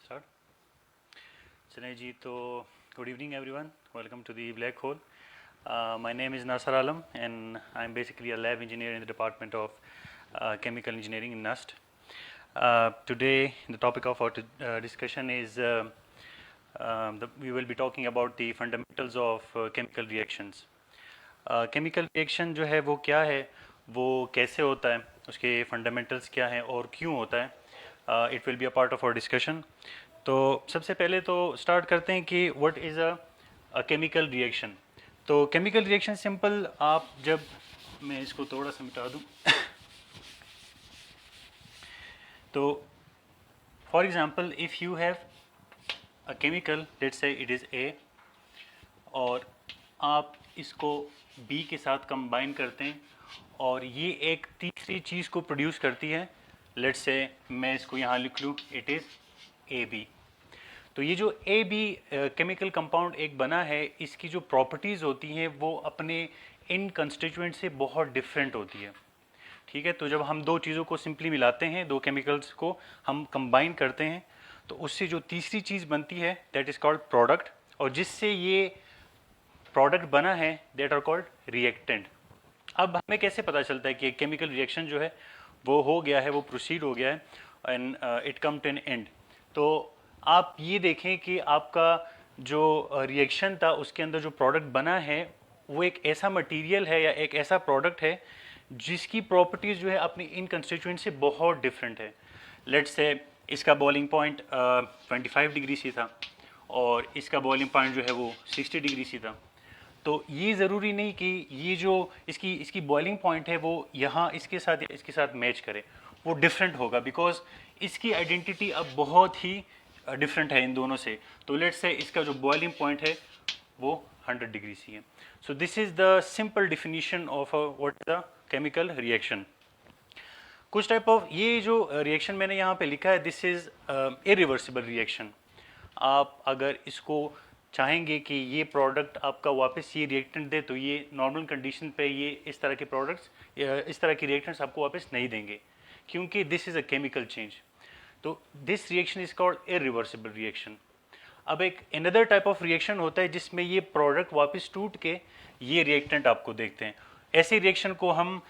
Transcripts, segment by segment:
Start चलें जी। तो good evening everyone, welcome to the black hole. My name is Nasar Alam and I'm basically a lab engineer in the department of chemical engineering in NUST. Today the topic of our discussion is we will be talking about the fundamentals of chemical reactions. Chemical reaction जो है वो क्या है, वो कैसे होता है, उसके fundamentals क्या हैं और क्यों होता है. It will be a part of our discussion. तो सबसे पहले तो स्टार्ट करते हैं कि what is a chemical reaction. तो केमिकल रिएक्शन सिंपल, आप जब, मैं इसको थोड़ा सा मिटा दूं. तो for example if you have a chemical, let's say it is a, और आप इसको बी के साथ कंबाइन करते हैं और ये एक तीसरी चीज़ को प्रोड्यूस करती है. लेट्स से मैं इसको यहाँ लिख लूँ, इट इज़ ए बी. तो ये जो ए बी केमिकल कंपाउंड एक बना है, इसकी जो प्रॉपर्टीज़ होती हैं वो अपने इन कंस्टिट्यूएंट से बहुत डिफरेंट होती है. ठीक है. तो जब हम दो चीज़ों को सिंपली मिलाते हैं, दो केमिकल्स को हम कंबाइन करते हैं, तो उससे जो तीसरी चीज़ बनती है दैट इज़ कॉल्ड प्रोडक्ट, और जिससे ये प्रोडक्ट बना है दैट आर कॉल्ड रिएक्टेंट. अब हमें कैसे पता चलता है कि केमिकल रिएक्शन जो है वो हो गया है, वो प्रोसीड हो गया है and it come to an end. तो आप ये देखें कि आपका जो रिएक्शन था उसके अंदर जो प्रोडक्ट बना है वो एक ऐसा मटेरियल है या एक ऐसा प्रोडक्ट है जिसकी प्रॉपर्टीज़ जो है अपनी इन कंस्टिट्यूएंट से बहुत डिफरेंट है. लेट्स से इसका बॉइलिंग पॉइंट 25 डिग्री सी था और इसका बॉइलिंग पॉइंट जो है वो 60 डिग्री सी था. तो ये ज़रूरी नहीं कि ये जो इसकी बॉइलिंग पॉइंट है वो यहाँ इसके साथ मैच करे, वो डिफरेंट होगा बिकॉज इसकी आइडेंटिटी अब बहुत ही डिफरेंट है इन दोनों से. तो लेट्स से इसका जो बॉइलिंग पॉइंट है वो 100 डिग्री सी है. So this is the simple definition of what is the chemical reaction. कुछ टाइप ऑफ ये जो रिएक्शन मैंने यहाँ पे लिखा है, दिस इज़ इरिवर्सिबल रिएक्शन. आप अगर इसको चाहेंगे कि ये प्रोडक्ट आपका वापस ये रिएक्टेंट दे, तो ये नॉर्मल कंडीशन पे ये इस तरह के प्रोडक्ट्स, इस तरह की रिएक्टेंट्स आपको वापस नहीं देंगे, क्योंकि this is a chemical change. तो this reaction is called irreversible reaction. अब एक अनदर टाइप ऑफ रिएक्शन होता है जिसमें ये प्रोडक्ट वापस टूट के ये रिएक्टेंट आपको देखते हैं. ऐसे रिएक्शन को हम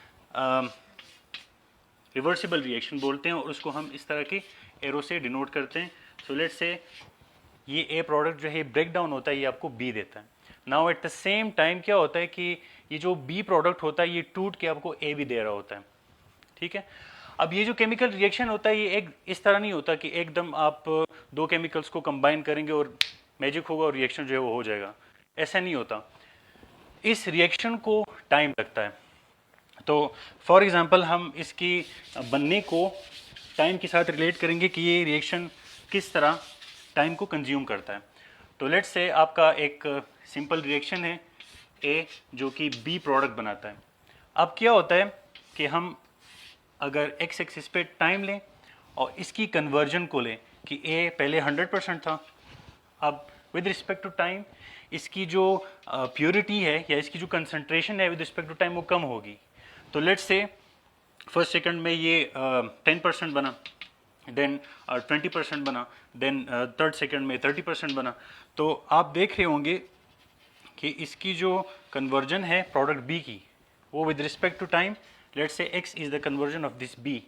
रिवर्सिबल रिएक्शन बोलते हैं और उसको हम इस तरह की एरो से डिनोट करते हैं. सो लेट्स से ये ए प्रोडक्ट जो है ब्रेक डाउन होता है, ये आपको बी देता है. Now at the same time क्या होता है कि ये जो बी प्रोडक्ट होता है ये टूट के आपको ए भी दे रहा होता है. ठीक है. अब ये जो केमिकल रिएक्शन होता है ये एक इस तरह नहीं होता कि एकदम आप दो केमिकल्स को कंबाइन करेंगे और मैजिक होगा और रिएक्शन जो है वो हो जाएगा. ऐसा नहीं होता. इस रिएक्शन को टाइम लगता है. तो फॉर एग्जांपल हम इसकी बनने को टाइम के साथ रिलेट करेंगे कि ये रिएक्शन किस तरह टाइम को कंज्यूम करता है. तो लेट्स से आपका एक सिंपल रिएक्शन है ए जो कि बी प्रोडक्ट बनाता है. अब क्या होता है कि हम अगर एक्स एक्सिस पे टाइम लें और इसकी कन्वर्जन को लें कि ए पहले 100% था, अब विद रिस्पेक्ट टू टाइम इसकी जो प्योरिटी है या इसकी जो कंसंट्रेशन है विद रिस्पेक्ट टू टाइम वो कम होगी. तो लेट्स से फर्स्ट सेकंड में ये 10% बना, देन 20% बना, देन थर्ड सेकंड में 30% बना. तो आप देख रहे होंगे कि इसकी जो कन्वर्जन है प्रोडक्ट बी की वो with respect to time, let's say x is the conversion of this b,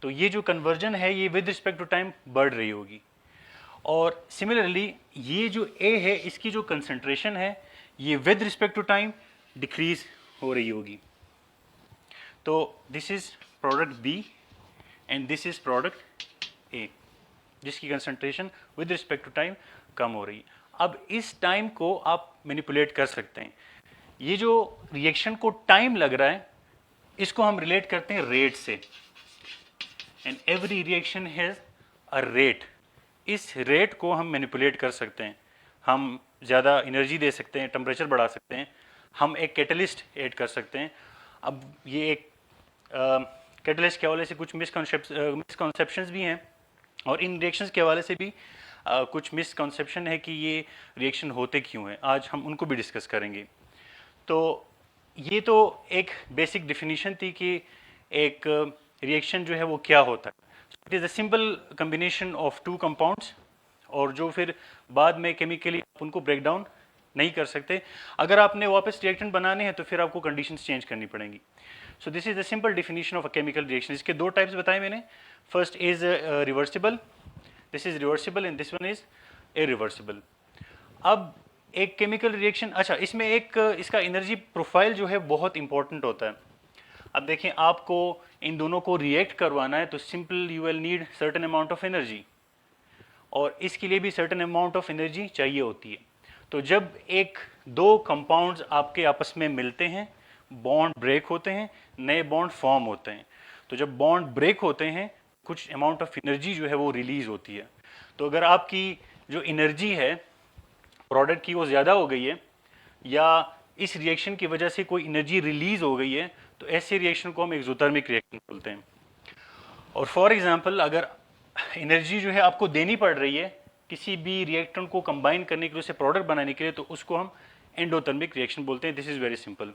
तो ये जो कन्वर्जन है ये विद रिस्पेक्ट टू टाइम बढ़ रही होगी. और सिमिलरली ये जो a है इसकी जो कंसंट्रेशन है ये with respect to time decrease हो रही होगी. तो this is product b and this is product a जिसकी concentration with respect to time कम हो रही है. अब इस टाइम को आप मैनिपुलेट कर सकते हैं. ये जो रिएक्शन को टाइम लग रहा है इसको हम रिलेट करते हैं रेट से. And every reaction has a rate. इस रेट को हम मैनिपुलेट कर सकते हैं. हम ज़्यादा एनर्जी दे सकते हैं, टेम्परेचर बढ़ा सकते हैं, हम एक कैटलिस्ट ऐड कर सकते हैं. अब ये एक कैटलिस्ट के हवाले से कुछ मिसकॉन्सेप्शंस भी हैं और इन रिएक्शंस के हवाले से भी कुछ मिसकॉन्सेप्शन है कि ये रिएक्शन होते क्यों हैं. आज हम उनको भी डिस्कस करेंगे. तो ये तो एक बेसिक डिफिनीशन थी कि एक रिएक्शन जो है वो क्या होता है. It is a simple combination of two compounds और जो फिर बाद में केमिकली आप उनको ब्रेक डाउन नहीं कर सकते। अगर आपने वापस रिएक्टेंट बनाने हैं तो फिर आपको कंडीशंस चेंज करनी पड़ेंगी। So this is the simple definition of a chemical reaction. इसके दो टाइप्स बताए मैंने। First is reversible, this is reversible and this one is irreversible. अब एक केमिकल रिएक्शन, अच्छा इसमें एक इसका एनर्जी प्रोफाइल जो है बहुत इंपॉर्टेंट होता है। अब देखें, आपको इन दोनों को रिएक्ट करवाना है तो simple you will need certain amount of energy, और इसके लिए भी सर्टेन अमाउंट ऑफ एनर्जी चाहिए होती है। तो जब एक दो कंपाउंड्स आपके आपस में मिलते हैं, बॉन्ड ब्रेक होते हैं, नए बॉन्ड फॉर्म होते हैं। तो जब बॉन्ड ब्रेक होते हैं कुछ अमाउंट ऑफ एनर्जी जो है वो रिलीज होती है। तो अगर आपकी जो एनर्जी है प्रोडक्ट की वो ज़्यादा हो गई है, या इस रिएक्शन की वजह से कोई एनर्जी रिलीज हो गई है, तो ऐसे रिएक्शन को हम एक्सोथर्मिक रिएक्शन बोलते हैं। और फॉर एग्जांपल अगर एनर्जी जो है आपको देनी पड़ रही है किसी भी रिएक्टेंट को कंबाइन करने के लिए, उसे प्रोडक्ट बनाने के लिए, तो उसको हम एंडोथर्मिक रिएक्शन बोलते हैं। This is very simple.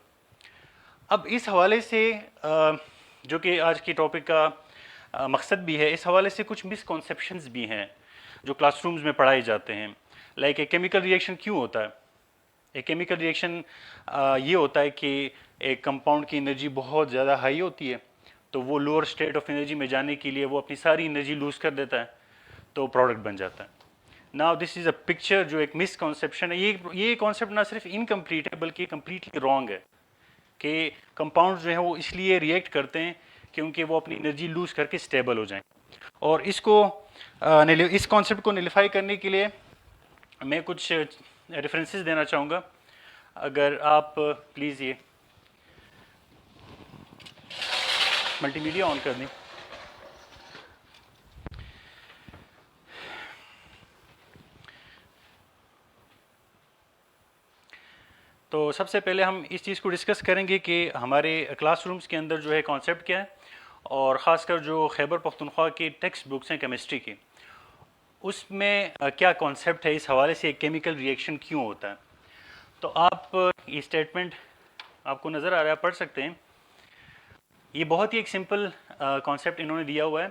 अब इस हवाले से जो कि आज की टॉपिक का मकसद भी है, इस हवाले से कुछ मिसकॉन्सेप्शंस भी हैं जो क्लासरूम्स में पढ़ाए जाते हैं। लाइक ए केमिकल रिएक्शन क्यों होता है? एक केमिकल रिएक्शन ये होता है कि एक कंपाउंड की एनर्जी बहुत ज़्यादा हाई होती है, तो वो लोअर स्टेट ऑफ एनर्जी में जाने के लिए वो अपनी सारी एनर्जी लूज़ कर देता है, तो प्रोडक्ट बन जाता है। Now this is a picture जो एक मिसकॉन्सेप्शन है। ये कॉन्सेप्ट ना सिर्फ इनकम्प्लीट है बल्कि कम्प्लीटली रॉन्ग है कि कंपाउंड जो है वो इसलिए रिएक्ट करते हैं क्योंकि वो अपनी एनर्जी लूज़ करके स्टेबल हो जाएं। और इसको इस कॉन्सेप्ट को निलिफाई करने के लिए मैं कुछ रेफरेंसेस देना चाहूँगा। अगर आप प्लीज़ ये मल्टीमीडिया ऑन कर दें। तो सबसे पहले हम इस चीज़ को डिस्कस करेंगे कि हमारे क्लासरूम्स के अंदर जो है कॉन्सेप्ट क्या है, और ख़ासकर जो खैबर पख्तूनख्वा की टेक्स्ट बुक्स हैं केमिस्ट्री की, उसमें क्या कॉन्सेप्ट है, इस हवाले से एक केमिकल रिएक्शन क्यों होता है। तो आप ये स्टेटमेंट आपको नज़र आ रहा है, पढ़ सकते हैं। ये बहुत ही एक सिंपल कॉन्सेप्ट इन्होंने दिया हुआ है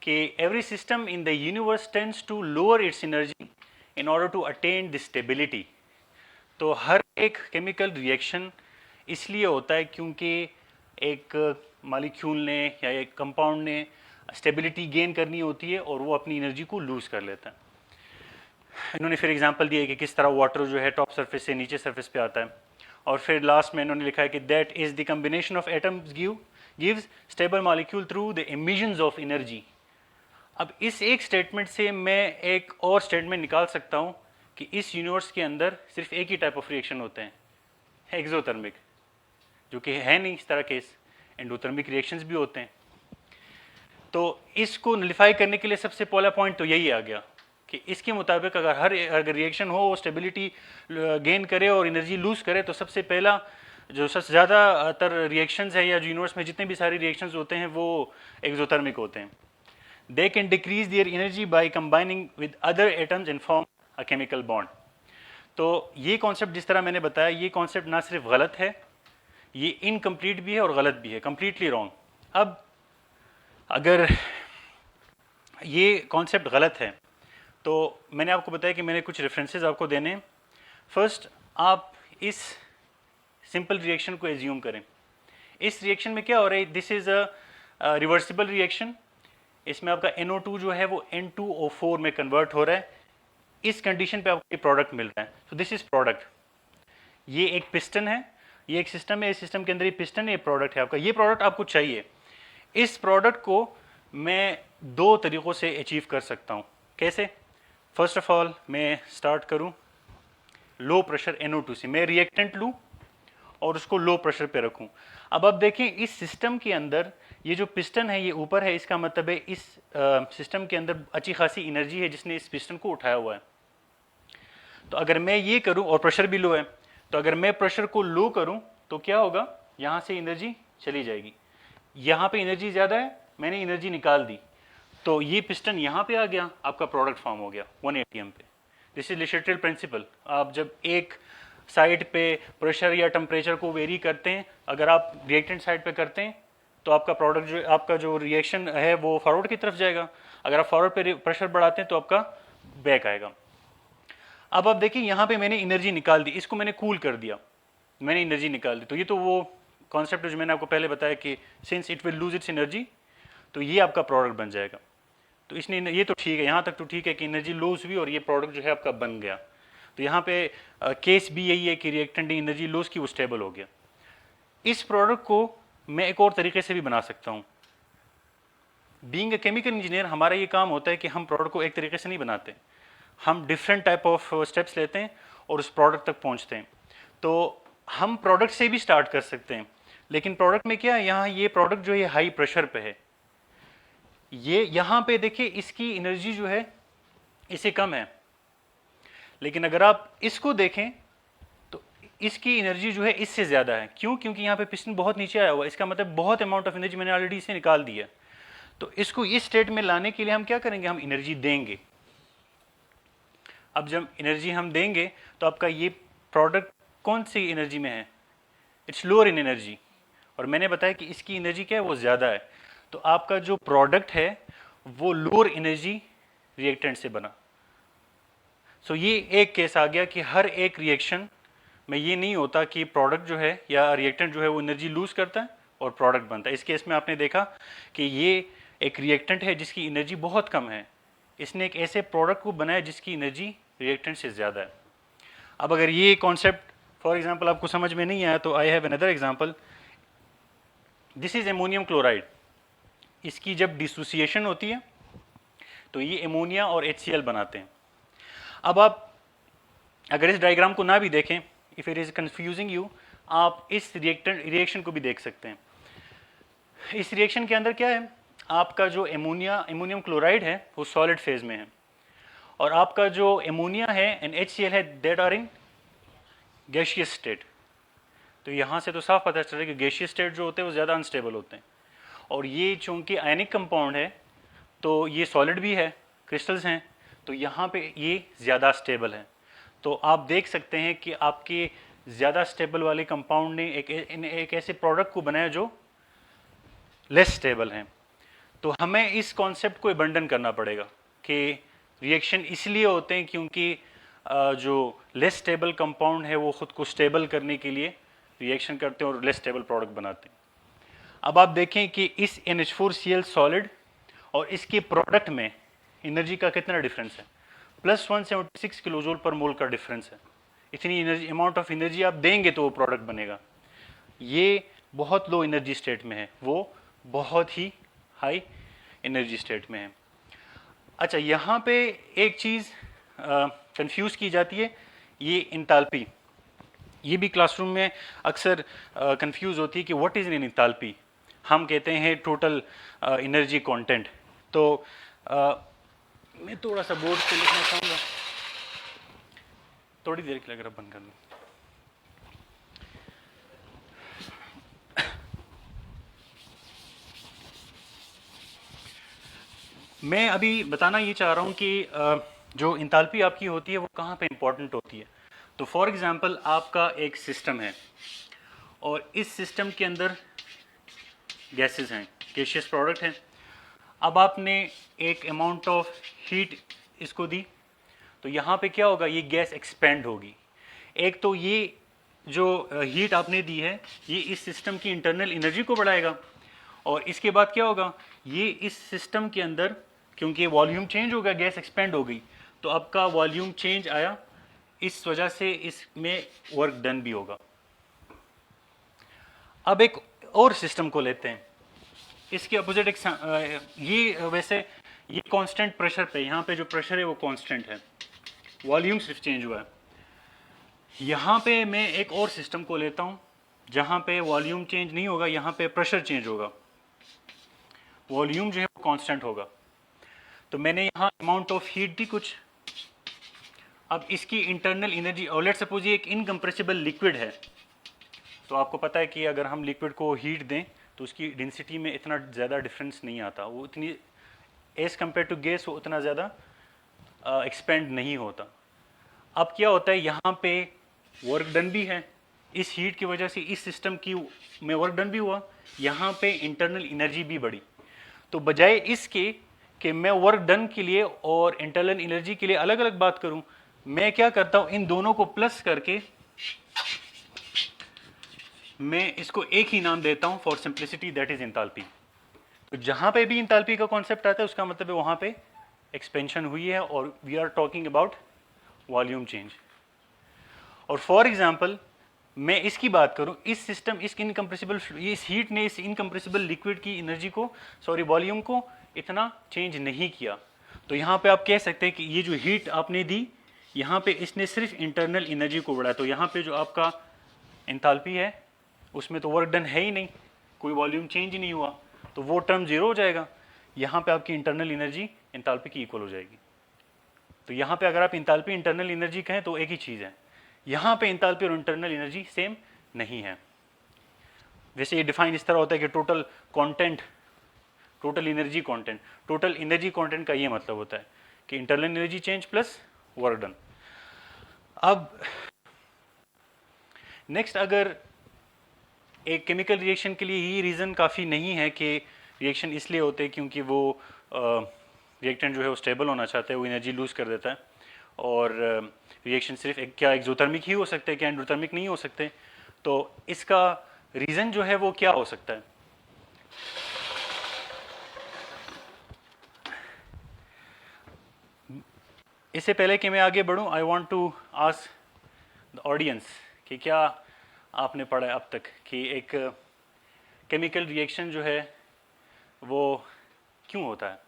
कि every system in the universe tends to lower its energy in order to attain the stability. तो हर एक केमिकल रिएक्शन इसलिए होता है क्योंकि एक मॉलिक्यूल ने या एक कंपाउंड ने स्टेबिलिटी गेन करनी होती है और वो अपनी एनर्जी को लूज़ कर लेता है। इन्होंने फिर एग्जांपल दिया कि किस तरह वाटर जो है टॉप सरफेस से नीचे सरफेस पे आता है, और फिर लास्ट में इन्होंने लिखा है कि that is the combination of atoms gives stable molecule through the emissions of energy. अब इस एक स्टेटमेंट से मैं एक और स्टेटमेंट निकाल सकता हूँ कि इस यूनिवर्स के अंदर सिर्फ एक ही टाइप ऑफ रिएक्शन होते हैं, एक्सोथर्मिक, जो कि है नहीं इस तरह के, एंडोथर्मिक रिएक्शंस भी होते हैं। तो इसको नलिफाई करने के लिए सबसे पहला पॉइंट तो यही आ गया कि इसके मुताबिक अगर रिएक्शन हो वो स्टेबिलिटी गेन करे और एनर्जी लूज करे, तो सबसे पहला जो सबसे ज़्यादातर रिएक्शंस है या जो यूनिवर्स में जितने भी सारे रिएक्शंस होते हैं वो एक्सोथर्मिक होते हैं। They can decrease their energy by combining with other atoms in form a chemical bond. तो ये कॉन्सेप्ट जिस तरह मैंने बताया, ये कॉन्सेप्ट ना सिर्फ गलत है, ये इनकम्प्लीट भी है और गलत भी है, कम्प्लीटली रॉन्ग। अब अगर ये कॉन्सेप्ट गलत है तो मैंने आपको बताया कि मैंने कुछ रेफरेंसेस आपको देने हैं। फर्स्ट, आप इस सिंपल रिएक्शन को एज्यूम करें। इस रिएक्शन में क्या हो रहा है, this is a reversible reaction. इसमें आपका NO2 जो है वो N2O4 में कन्वर्ट हो रहा है। इस कंडीशन पे आपको ये प्रोडक्ट मिल रहा है। So this is product. ये एक पिस्टन है, ये एक सिस्टम है, इस सिस्टम के अंदर ये पिस्टन है, ये प्रोडक्ट है आपका। ये प्रोडक्ट आपको चाहिए। इस प्रोडक्ट को मैं दो तरीक़ों से अचीव कर सकता हूँ। कैसे? फर्स्ट ऑफ ऑल मैं स्टार्ट करूँ लो प्रेशर NO2 से, मैं रिएक्टेंट लूँ और उसको लो प्रेशर पे रखूँ। अब आप देखें इस सिस्टम के अंदर ये जो पिस्टन है ये ऊपर है, इसका मतलब है इस सिस्टम के अंदर अच्छी खासी एनर्जी है जिसने इस पिस्टन को उठाया हुआ है। तो अगर मैं ये करूं और प्रेशर भी लो है, तो अगर मैं प्रेशर को लो करूं तो क्या होगा, यहाँ से एनर्जी चली जाएगी। यहाँ पे एनर्जी ज़्यादा है, मैंने एनर्जी निकाल दी, तो ये पिस्टन यहाँ पे आ गया, आपका प्रोडक्ट फॉर्म हो गया 1 atm पे। दिस इज ले शटल प्रिंसिपल। आप जब एक साइड पे प्रेशर या टेम्परेचर को वेरी करते हैं, अगर आप रिएक्टेंट साइड पे करते हैं तो आपका प्रोडक्ट जो आपका जो रिएक्शन है वो फॉरवर्ड की तरफ जाएगा। अगर आप फॉरवर्ड पे प्रेशर बढ़ाते हैं तो आपका बैक आएगा। अब आप देखिए यहाँ पे मैंने एनर्जी निकाल दी, इसको मैंने कूल कर दिया, मैंने एनर्जी निकाल दी। तो ये तो वो कॉन्सेप्ट जो मैंने आपको पहले बताया कि since it will lose its energy, तो ये आपका प्रोडक्ट बन जाएगा। तो इसने ये तो ठीक है, यहाँ तक तो ठीक है कि एनर्जी लूज हुई और ये प्रोडक्ट जो है आपका बन गया। तो यहाँ पे केस भी यही है कि रिएक्टेंट ने एनर्जी लूज की, वो स्टेबल हो गया। इस प्रोडक्ट को मैं एक और तरीके से भी बना सकता हूँ। बीइंग ए केमिकल इंजीनियर हमारा ये काम होता है कि हम प्रोडक्ट को एक तरीके से नहीं बनाते, हम डिफरेंट टाइप ऑफ स्टेप्स लेते हैं और उस प्रोडक्ट तक पहुँचते हैं। तो हम प्रोडक्ट से भी स्टार्ट कर सकते हैं, लेकिन प्रोडक्ट में क्या है, यहाँ ये प्रोडक्ट जो है हाई प्रेशर पे है। ये यहाँ पे देखिए इसकी एनर्जी जो है इससे कम है, लेकिन अगर आप इसको देखें तो इसकी एनर्जी जो है इससे ज़्यादा है। क्यों? क्योंकि यहाँ पे पिस्टन बहुत नीचे आया हुआ है, इसका मतलब बहुत अमाउंट ऑफ एनर्जी मैंने ऑलरेडी इसे निकाल दी है। तो इसको इस स्टेट में लाने के लिए हम क्या करेंगे, हम एनर्जी देंगे। अब जब एनर्जी हम देंगे तो आपका ये प्रोडक्ट कौन सी एनर्जी में है, इट्स लोअर इन एनर्जी, और मैंने बताया कि इसकी एनर्जी क्या है, वो ज़्यादा है। तो आपका जो प्रोडक्ट है वो लोअर एनर्जी रिएक्टेंट से बना। सो ये एक केस आ गया कि हर एक रिएक्शन में ये नहीं होता कि प्रोडक्ट जो है या रिएक्टेंट जो है वो एनर्जी लूज करता है और प्रोडक्ट बनता है। इस केस में आपने देखा कि ये एक रिएक्टेंट है जिसकी एनर्जी बहुत कम है, इसने एक ऐसे प्रोडक्ट को बनाया जिसकी एनर्जी रिएक्टेंट से ज़्यादा है। अब अगर ये कॉन्सेप्ट फॉर एग्जांपल आपको समझ में नहीं आया तो I have another example. This is ammonium chloride. इसकी जब डिसोसिएशन होती है तो ये एमोनिया और HCl बनाते हैं। अब आप अगर इस डायग्राम को ना भी देखें, if it is confusing you, आप इस रिएक्शन को भी देख सकते हैं। इस रिएक्शन के अंदर क्या है, आपका जो एमोनियम क्लोराइड है वो सॉलिड फेज में है, और आपका जो एमोनिया है एंड HCl है that are in gaseous state. तो यहाँ से तो साफ पता चल रहा है कि गैसियस स्टेट जो होते हैं वो ज़्यादा अनस्टेबल होते हैं, और ये चूँकि आयनिक कंपाउंड है तो ये सॉलिड भी है, क्रिस्टल्स हैं, तो यहाँ पे ये ज़्यादा स्टेबल है। तो आप देख सकते हैं कि आपके ज़्यादा स्टेबल वाले कंपाउंड ने एक ऐसे प्रोडक्ट को बनाया जो लेस स्टेबल हैं। तो हमें इस कॉन्सेप्ट को अबंडन करना पड़ेगा कि रिएक्शन इसलिए होते हैं क्योंकि जो लेस स्टेबल कंपाउंड है वो खुद को स्टेबल करने के लिए रिएक्शन करते हैं और लेस स्टेबल प्रोडक्ट बनाते हैं। अब आप देखें कि इस NH4Cl सॉलिड और इसके प्रोडक्ट में एनर्जी का कितना डिफरेंस है, प्लस 176 किलोजूल पर मोल का डिफरेंस है। इतनी एनर्जी, अमाउंट ऑफ एनर्जी आप देंगे तो वो प्रोडक्ट बनेगा। ये बहुत लो एनर्जी स्टेट में है, वो बहुत ही हाई एनर्जी स्टेट में है। अच्छा, यहाँ पे एक चीज़ कंफ्यूज की जाती है, ये इंथैल्पी। ये भी क्लासरूम में अक्सर कंफ्यूज होती है कि व्हाट इज़ एन इंथैल्पी। हम कहते हैं टोटल एनर्जी कंटेंट। तो मैं थोड़ा सा बोर्ड पे लिखना चाहूँगा, थोड़ी देर के लिए अगर आप बंद कर दें। मैं अभी बताना ये चाह रहा हूँ कि जो इंथैल्पी आपकी होती है वो कहाँ पे इम्पोर्टेंट होती है। तो फॉर एग्जांपल आपका एक सिस्टम है और इस सिस्टम के अंदर गैसेस हैं, गैसियस प्रोडक्ट हैं। अब आपने एक अमाउंट ऑफ हीट इसको दी, तो यहाँ पे क्या होगा, ये गैस एक्सपेंड होगी। एक तो ये जो हीट आपने दी है ये इस सिस्टम की इंटरनल एनर्जी को बढ़ाएगा, और इसके बाद क्या होगा, ये इस सिस्टम के अंदर क्योंकि वॉल्यूम चेंज हो गया, गैस एक्सपेंड हो गई, तो आपका वॉल्यूम चेंज आया, इस वजह से इसमें वर्क डन भी होगा। अब एक और सिस्टम को लेते हैं, इसके अपोजिट ये वैसे ये कांस्टेंट प्रेशर पे, यहाँ पे जो प्रेशर है वो कांस्टेंट है, वॉल्यूम सिर्फ चेंज हुआ है। यहाँ पे मैं एक और सिस्टम को लेता हूँ जहाँ पे वॉल्यूम चेंज नहीं होगा, यहाँ पे प्रेशर चेंज होगा, वॉल्यूम जो है वो कांस्टेंट होगा। तो मैंने यहाँ अमाउंट ऑफ हीट दी कुछ, अब इसकी इंटरनल एनर्जी, और लेट्स सपोज ये एक इनकम्प्रेसिबल लिक्विड है, तो आपको पता है कि अगर हम लिक्विड को हीट दें तो उसकी डेंसिटी में इतना ज़्यादा डिफरेंस नहीं आता, वो इतनी एज कम्पेयर टू गैस वो उतना ज़्यादा एक्सपेंड नहीं होता। अब क्या होता है, यहाँ पे वर्क डन भी है, इस हीट की वजह से इस सिस्टम की में वर्क डन भी हुआ, यहाँ पे इंटरनल एनर्जी भी बढ़ी। तो बजाय इसके कि मैं वर्क डन के लिए और इंटरनल एनर्जी के लिए अलग अलग बात करूं। मैं क्या करता हूं, इन दोनों को प्लस करके मैं इसको एक ही नाम देता हूं for simplicity, that is enthalpy. तो जहां पे भी इंथैल्पी का कॉन्सेप्ट आता है उसका मतलब है वहां पे एक्सपेंशन हुई है और we are talking about volume change. और फॉर एग्जांपल मैं इसकी बात करूं, इस सिस्टम, इस इनकम्प्रेसिबल, इस हीट ने इस इनकम्प्रेसिबल लिक्विड की एनर्जी को, सॉरी वॉल्यूम को इतना चेंज नहीं किया। तो यहाँ पे आप कह सकते हैं कि ये जो हीट आपने दी, यहाँ पे इसने सिर्फ इंटरनल एनर्जी को बढ़ाया। तो यहाँ पे जो आपका एंथैल्पी है उसमें तो वर्क डन है ही नहीं, कोई वॉल्यूम चेंज ही नहीं हुआ, तो वो टर्म जीरो हो जाएगा। यहाँ पे आपकी इंटरनल एनर्जी एंथैल्पी की इक्वल हो जाएगी। तो यहाँ पे अगर आप एंथैल्पी इंटरनल एनर्जी कहें तो एक ही चीज़ है। यहाँ पे एंथैल्पी और इंटरनल एनर्जी सेम नहीं है। वैसे ये डिफाइन इस तरह होता है कि total content, total energy content, total energy content का ये मतलब होता है कि internal energy change plus work done. अब नेक्स्ट, अगर एक केमिकल रिएक्शन के लिए ये रीज़न काफ़ी नहीं है कि रिएक्शन इसलिए होते हैं क्योंकि वो रिएक्टेंट जो है वो स्टेबल होना चाहता है, वो एनर्जी लूज कर देता है, और रिएक्शन सिर्फ क्या एक्सोथर्मिक ही हो सकते हैं, क्या एंडोथर्मिक नहीं हो सकते। तो इसका रीज़न जो है वो क्या हो सकता है? इससे पहले कि मैं आगे बढ़ूं, I want to ask the audience कि क्या आपने पढ़ा है अब तक कि एक केमिकल रिएक्शन जो है वो क्यों होता है,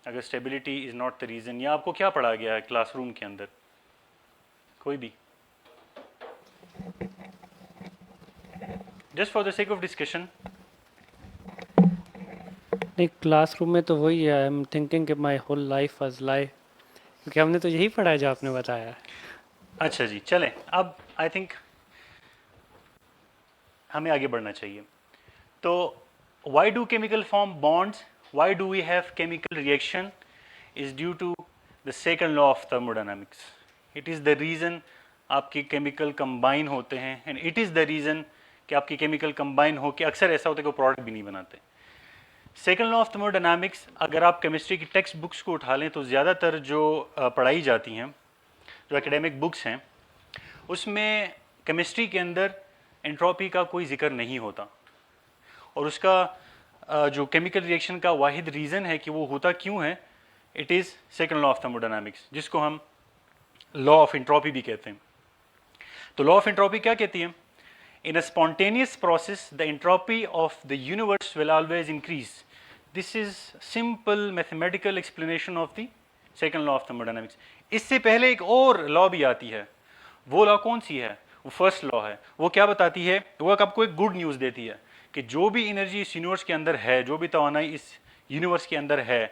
अगर stability is not the reason, या आपको क्या पढ़ा गया है क्लासरूम के अंदर? कोई भी, just for the sake of discussion. नहीं, क्लासरूम में तो वही है, आई एम थिंकिंग कि माई होल लाइफ वाज लाई, क्योंकि हमने तो यही पढ़ा है जो आपने बताया है। अच्छा जी, चलें अब आई थिंक हमें आगे बढ़ना चाहिए। तो why do chemical form bonds, why do we have chemical reaction, is due to the second law of thermodynamics. It is the reason आपके केमिकल कंबाइन होते हैं, and it is the reason कि आपकी केमिकल कंबाइन हो के अक्सर ऐसा होता है कि वो प्रोडक्ट भी नहीं बनाते। सेकंड लॉ ऑफ थर्मोडायनामिक्स, अगर आप केमिस्ट्री की टेक्स्ट बुक्स को उठा लें तो ज़्यादातर जो पढ़ाई जाती हैं, जो एकेडमिक बुक्स हैं, उसमें केमिस्ट्री के अंदर एंट्रोपी का कोई जिक्र नहीं होता, और उसका जो केमिकल रिएक्शन का वाहिद रीज़न है कि वो होता क्यों है, it is second law of thermodynamics, जिसको हम लॉ ऑफ एंट्रोपी भी कहते हैं। तो लॉ ऑफ एंट्रोपी क्या कहती है? In a spontaneous process, the entropy of the universe will always increase. This is simple mathematical explanation of the second law of thermodynamics. इससे पहले एक और लॉ भी आती है। वो लॉ कौन सी है? वो फर्स्ट लॉ है। वो क्या बताती है? वो आपको एक गुड न्यूज़ देती है कि जो भी एनर्जी इस यूनिवर्स के अंदर है, जो भी तवानाई इस यूनिवर्स के अंदर है,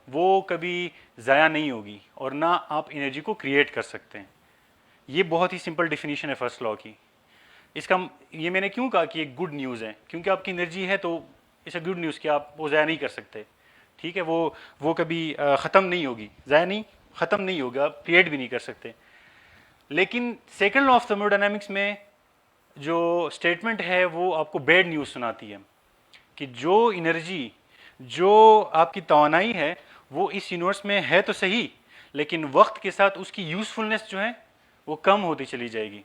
वो कभी ज़ाया नहीं होगी, और ना आप एनर्जी को क्रिएट कर सकते हैं। ये बहुत ही सिंपल डिफिनीशन है फर्स्ट लॉ की। इसका ये मैंने क्यों कहा कि एक गुड न्यूज़ है, क्योंकि आपकी एनर्जी है तो इट्स अ गुड न्यूज़ कि आप वो ज़ाया नहीं कर सकते। ठीक है, वो कभी ख़त्म नहीं होगी, ज़ाया नहीं, ख़त्म नहीं होगा, क्रिएट भी नहीं कर सकते। लेकिन सेकंड लॉ ऑफ थर्मोडायनामिक्स में जो स्टेटमेंट है वो आपको बैड न्यूज़ सुनाती है कि जो एनर्जी, जो आपकी तवानाई है, वो इस यूनिवर्स में है तो सही, लेकिन वक्त के साथ उसकी यूज़फुलनेस जो है वो कम होती चली जाएगी।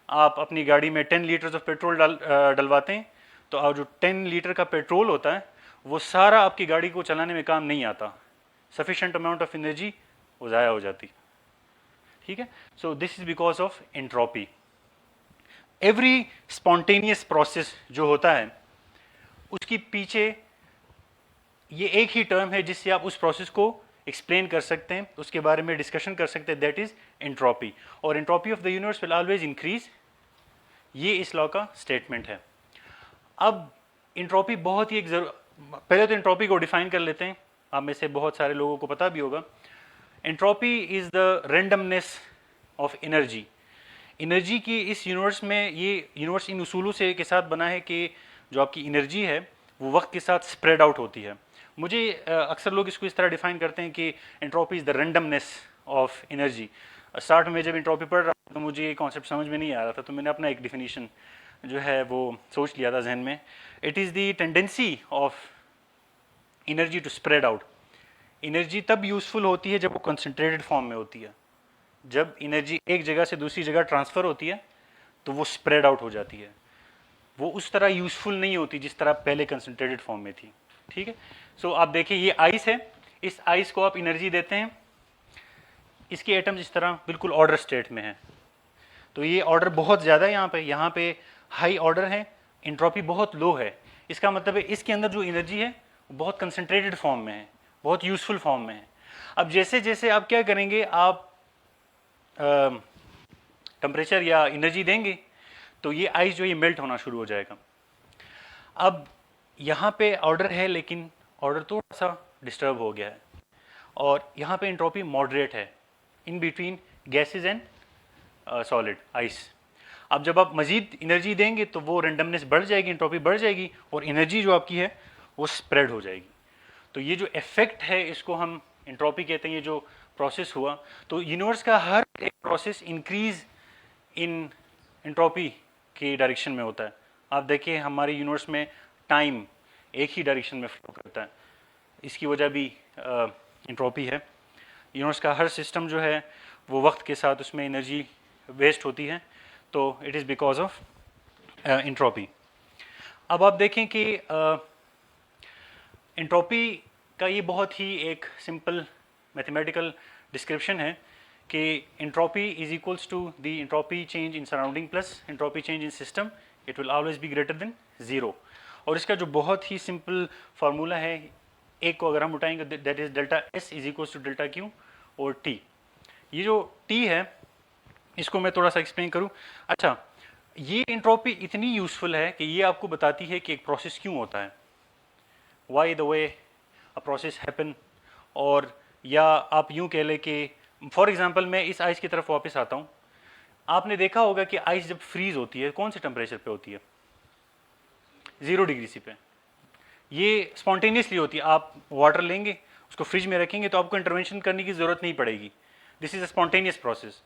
आप अपनी गाड़ी में 10 लीटर्स ऑफ पेट्रोल डलवाते हैं, तो आप जो 10 लीटर का पेट्रोल होता है वो सारा आपकी गाड़ी को चलाने में काम नहीं आता, सफिशेंट अमाउंट ऑफ एनर्जी वो ज़ाया हो जाती। ठीक है, so this is because of entropy. Every spontaneous process जो होता है उसकी पीछे ये एक ही टर्म है जिससे आप उस प्रोसेस को एक्सप्लेन कर सकते हैं, उसके बारे में डिस्कशन कर सकते हैं, दैट इज एंट्रोपी। और entropy of the universe will always increase, ये इस लॉ का स्टेटमेंट है। अब एंट्रोपी बहुत ही पहले तो एंट्रोपी को डिफाइन कर लेते हैं, आप में से बहुत सारे लोगों को पता भी होगा। Entropy is the randomness of energy. Energy की इस यूनिवर्स में, ये यूनिवर्स इन उसूलों से के साथ बना है कि जो आपकी एनर्जी है वो वक्त के साथ स्प्रेड आउट होती है। मुझे अक्सर लोग इसको इस तरह डिफाइन करते हैं कि entropy is the randomness of energy. Start में जब एंट्रोपी पढ़ रहा था तो मुझे ये कॉन्सेप्ट समझ में नहीं आ रहा था, तो मैंने अपना एक डिफिनीशन जो है वो सोच लिया था जहन में। It is the tendency of energy to spread out. Energy तब यूजफुल होती है जब वो कंसंट्रेटेड फॉर्म में होती है। जब एनर्जी एक जगह से दूसरी जगह ट्रांसफर होती है तो वो स्प्रेड आउट हो जाती है, वो उस तरह यूजफुल नहीं होती जिस तरह पहले कंसंट्रेटेड फॉर्म में थी। ठीक है, सो आप देखिए ये आइस है, इस आइस को आप एनर्जी देते हैं, इसके एटम्स इस तरह बिल्कुल ऑर्डर स्टेट में है, तो ये ऑर्डर बहुत ज़्यादा है यहाँ पे हाई ऑर्डर है, इंट्रोपी बहुत लो है। इसका मतलब है इसके अंदर जो एनर्जी है वो बहुत कंसंट्रेटेड फॉर्म में है, बहुत यूजफुल फॉर्म में है। अब जैसे जैसे आप क्या करेंगे, आप टेम्परेचर या एनर्जी देंगे तो ये आइस जो ये मेल्ट होना शुरू हो जाएगा। अब यहाँ पे ऑर्डर है लेकिन ऑर्डर थोड़ा सा डिस्टर्ब हो गया है, और यहाँ पे एंट्रोपी मॉडरेट है in between gases and solid ice. अब जब आप मजीद एनर्जी देंगे तो वो रेंडमनेस बढ़ जाएगी, एंट्रोपी बढ़ जाएगी, और एनर्जी जो आपकी है वो स्प्रेड हो जाएगी। तो ये जो इफेक्ट है इसको हम एंट्रोपी कहते हैं। ये जो प्रोसेस हुआ, तो यूनिवर्स का हर एक प्रोसेस इंक्रीज इन एंट्रोपी के डायरेक्शन में होता है। आप देखिए हमारे यूनिवर्स में टाइम एक ही डायरेक्शन में फ्लो करता है, इसकी वजह भी एंट्रोपी है। यूनिवर्स का हर सिस्टम जो है वो वक्त के साथ उसमें एनर्जी वेस्ट होती है, तो it is because of entropy. अब आप देखें कि एंट्रोपी का ये बहुत ही एक सिंपल मैथमेटिकल डिस्क्रिप्शन है कि entropy is equals to the entropy change in surrounding plus entropy change in system, it will always be greater than zero. और इसका जो बहुत ही सिंपल फार्मूला है, एक को अगर हम उठाएंगे that is delta S is equals to delta Q और टी। ये जो टी है इसको मैं थोड़ा सा एक्सप्लेन करूं। अच्छा, ये एंट्रोपी इतनी यूजफुल है कि ये आपको बताती है कि एक प्रोसेस क्यों होता है, why the way a process happen. और या आप यूं कह लें कि फॉर एग्जांपल मैं इस आइस की तरफ वापस आता हूं। आपने देखा होगा कि आइस जब फ्रीज होती है कौन से टेम्परेचर पे होती है? 0 डिग्री सी पे। ये स्पॉन्टेनियसली होती है। आप वाटर लेंगे, उसको फ्रिज में रखेंगे तो आपको इंटरवेंशन करने की जरूरत नहीं पड़ेगी। This is a spontaneous process.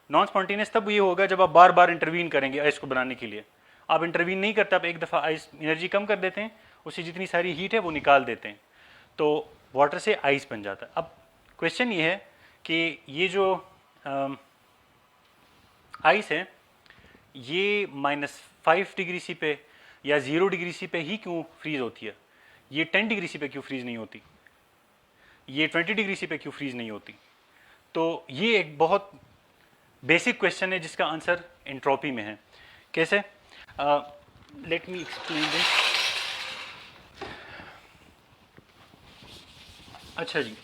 Non spontaneous तब ये होगा जब आप बार बार इंटरवीन करेंगे आइस को बनाने के लिए। आप इंटरवीन नहीं करते, आप एक दफ़ा आइस एनर्जी कम कर देते हैं, उससे जितनी सारी हीट है वो निकाल देते हैं, तो वाटर से आइस बन जाता है। अब क्वेश्चन ये है कि ये जो आइस है ये -5 डिग्री सी पे या 0 डिग्री सी पे ही क्यों फ्रीज होती है? ये 10 डिग्री सी पे क्यों फ्रीज नहीं होती? ये 20 डिग्री सी पे क्यों फ्रीज नहीं होती? तो ये एक बहुत बेसिक क्वेश्चन है जिसका आंसर एंट्रोपी में है। कैसे? Let me explain this. अच्छा जी,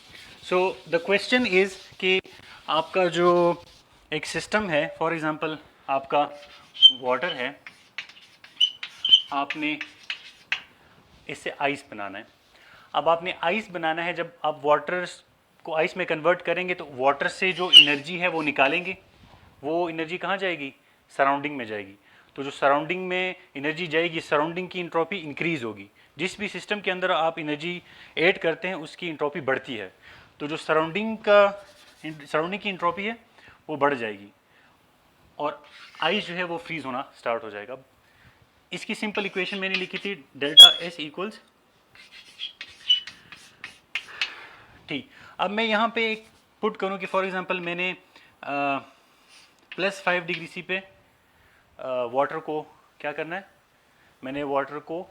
सो द क्वेश्चन इज कि आपका जो एक सिस्टम है, फॉर एग्जांपल आपका वाटर है, आपने इससे आइस बनाना है। अब आपने आइस बनाना है, जब आप वाटर को आइस में कन्वर्ट करेंगे तो वाटर से जो एनर्जी है वो निकालेंगे, वो एनर्जी कहाँ जाएगी? सराउंडिंग में जाएगी। तो जो सराउंडिंग में एनर्जी जाएगी, सराउंडिंग की इंट्रोपी इंक्रीज होगी। जिस भी सिस्टम के अंदर आप एनर्जी ऐड करते हैं उसकी इंट्रोपी बढ़ती है, तो जो सराउंडिंग की इंट्रोपी है वो बढ़ जाएगी और आइस जो है वो फ्रीज होना स्टार्ट हो जाएगा। इसकी सिंपल इक्वेशन मैंने लिखी थी, डेल्टा एस इक्वल्स टी। अब मैं यहाँ पे एक पुट करूँ कि फॉर एग्जांपल मैंने +5 डिग्री सी पे वाटर को क्या करना है? मैंने वाटर को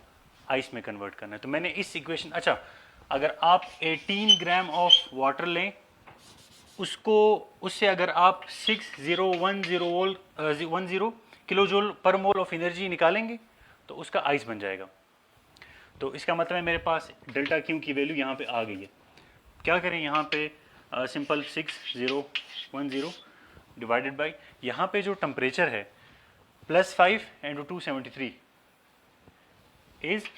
आइस में कन्वर्ट करना है। तो मैंने इस इक्वेशन, अच्छा, अगर आप 18 ग्राम ऑफ वाटर लें, उससे अगर आप 6010 किलो जूल पर मोल ऑफ एनर्जी निकालेंगे तो उसका आइस बन जाएगा। तो इसका मतलब है मेरे पास डेल्टा क्यू की वैल्यू यहाँ पे आ गई है। क्या करें यहाँ पे? सिंपल 6010 डिवाइडेड बाई यहाँ पे जो टेम्परेचर है +5 × 273 इज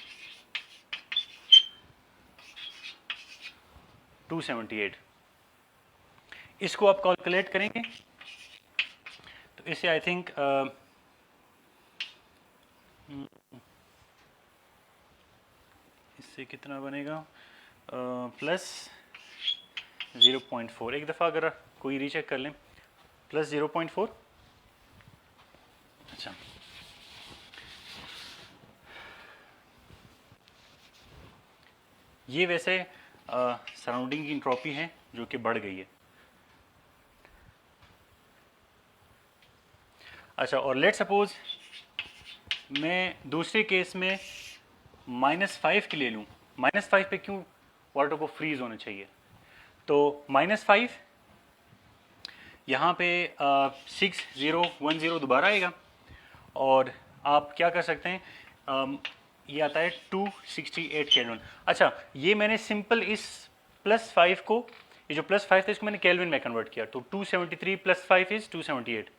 278। इसको आप कैलकुलेट करेंगे तो इससे आई थिंक इससे कितना बनेगा? +0.4। एक दफ़ा अगर कोई रीचेक कर लें, +0.4। अच्छा, ये वैसे सराउंडिंग की इंट्रोपी है जो कि बढ़ गई है। अच्छा, और लेट सपोज मैं दूसरे केस में -5 के ले लूँ। -5 पे क्यों वाटर को फ्रीज होना चाहिए? तो -5 यहाँ पे 6010 दोबारा आएगा, और आप क्या कर सकते हैं, ये आता है 268 केल्विन। अच्छा, ये मैंने सिंपल इस +5 को, ये जो +5 था इसको मैंने केल्विन में कन्वर्ट किया, तो 273 + 5 इज 278,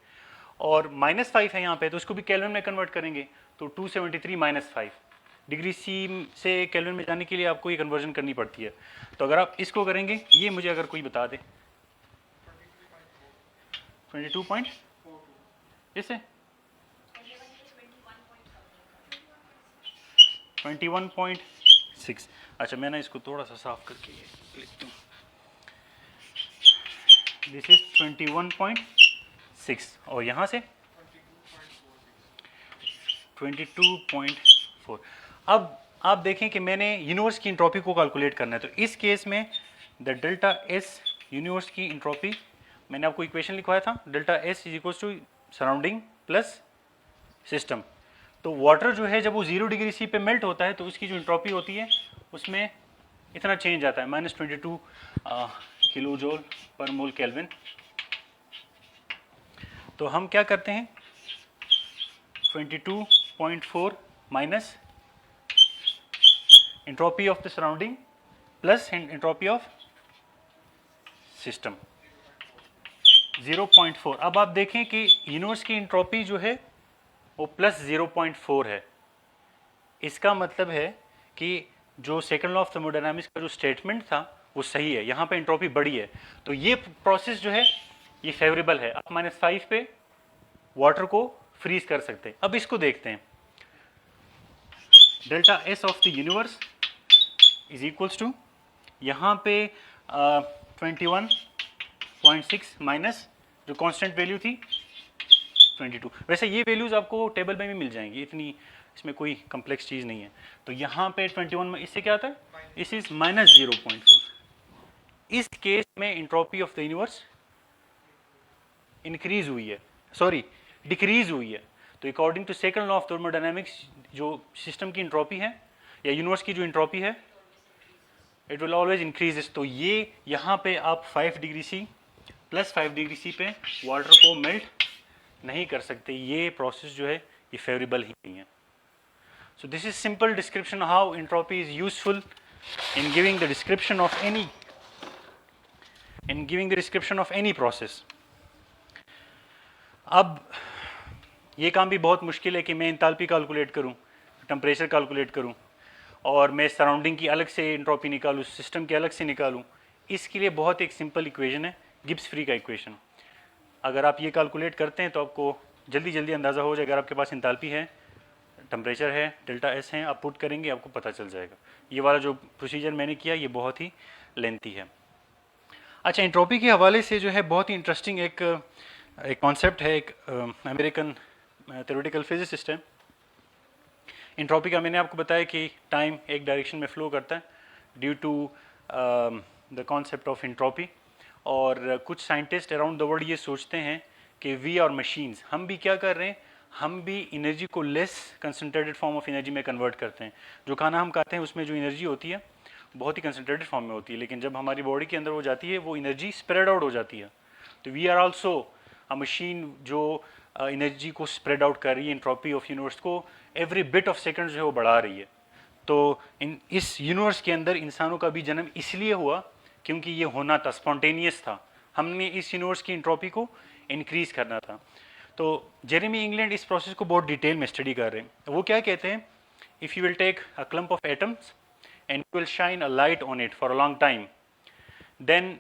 और -5 है यहाँ पे तो इसको भी केल्विन में कन्वर्ट करेंगे, तो 273 - 5 डिग्री सी से केल्विन में जाने के लिए आपको ये कन्वर्जन करनी पड़ती है। तो अगर आप इसको करेंगे, ये मुझे अगर कोई बता दे 22 पॉइंट इससे 21.6। अच्छा, मैं ना इसको थोड़ा सा साफ करके लिखता हूँ। दिस इज 21.6 और यहाँ से 22.4। अब आप देखें कि मैंने यूनिवर्स की इंट्रोपी को कैलकुलेट करना है, तो इस केस में द डेल्टा एस यूनिवर्स की इंट्रोपी, मैंने आपको इक्वेशन लिखवाया था, delta S is equal to surrounding plus system. तो वाटर जो है जब वो 0 डिग्री सी पे मेल्ट होता है तो उसकी जो इंट्रोपी होती है उसमें इतना चेंज आता है, -22 किलो जूल पर मोल केल्विन। तो हम क्या करते हैं, 22.4 minus entropy of the surrounding plus entropy of system 0.4। अब आप देखें कि यूनिवर्स की एंट्रोपी जो है वो +0.4 है। इसका मतलब है कि जो सेकंड लॉ ऑफ थर्मोडायनामिक्स का जो स्टेटमेंट था वो सही है, यहाँ पे एंट्रोपी बढ़ी है, तो ये प्रोसेस जो है ये फेवरेबल है। आप -5 पे वाटर को फ्रीज कर सकते हैं। अब इसको देखते हैं, delta S of the universe is equals to यहाँ पे 21.6 माइनस जो कांस्टेंट वैल्यू थी 22। वैसे ये वैल्यूज आपको टेबल में भी मिल जाएंगी, इतनी इसमें कोई कम्प्लेक्स चीज़ नहीं है। तो यहाँ पे 21 में इससे क्या आता है, इस इज -0.4। इस केस में entropy of the universe increase हुई है, सॉरी डिक्रीज हुई है। तो according to second law of thermodynamics जो सिस्टम की इंट्रोपी है या यूनिवर्स की जो इंट्रोपी है इट विल ऑलवेज इंक्रीज। तो ये यहाँ पे आप 5 degree C plus 5 degree C पे वाटर को मेल्ट नहीं कर सकते, ये प्रोसेस जो है ये फेवरेबल ही नहीं है। So this is simple description how entropy is useful in giving the description of any process. अब ये काम भी बहुत मुश्किल है कि मैं एंथैल्पी कैलकुलेट करूं, टेम्परेचर कैलकुलेट करूं, और मैं सराउंडिंग की अलग से एंट्रोपी निकालूं, सिस्टम की अलग से निकालूं। इसके लिए बहुत एक सिंपल इक्वेशन है, गिब्स फ्री का इक्वेशन। अगर आप ये कैलकुलेट करते हैं तो आपको जल्दी जल्दी अंदाज़ा हो जाएगा। अगर आपके पास एंथैल्पी है, टेम्परेचर है, डेल्टा एस है, आप पुट करेंगे आपको पता चल जाएगा। ये वाला जो प्रोसीजर मैंने किया ये बहुत ही लेंथी है। अच्छा, एंट्रोपी के हवाले से जो है बहुत ही इंटरेस्टिंग एक कॉन्सेप्ट है, एक अमेरिकन थ्योरेटिकल फिजिसिस्ट है। एंट्रोपी का मैंने आपको बताया कि टाइम एक डायरेक्शन में फ्लो करता है due to the concept of entropy. और कुछ साइंटिस्ट अराउंड द वर्ल्ड ये सोचते हैं कि वी और मशीन्स, हम भी क्या कर रहे हैं, हम भी एनर्जी को less concentrated form of energy में कन्वर्ट करते हैं। जो खाना हम खाते हैं उसमें जो एनर्जी होती है बहुत ही कंसनट्रेटेड फॉर्म में होती है, लेकिन जब हमारी बॉडी के अंदर वो जाती है वो एनर्जी स्प्रेड आउट हो जाती है। तो we are also a machine जो एनर्जी को स्प्रेड आउट कर रही है, एंट्रोपी ऑफ यूनिवर्स को एवरी बिट ऑफ सेकंड जो है वो बढ़ा रही है। तो इस यूनिवर्स के अंदर इंसानों का भी जन्म इसलिए हुआ क्योंकि ये होना था, स्पॉन्टेनियस था। हमने इस यूनिवर्स की एंट्रोपी को इंक्रीज करना था। तो जेरेमी इंग्लैंड इस प्रोसेस को बहुत डिटेल में स्टडी कर रहे हैं। वो क्या कहते हैं, if you will take a clump of atoms and you will shine a light on it for a long time, then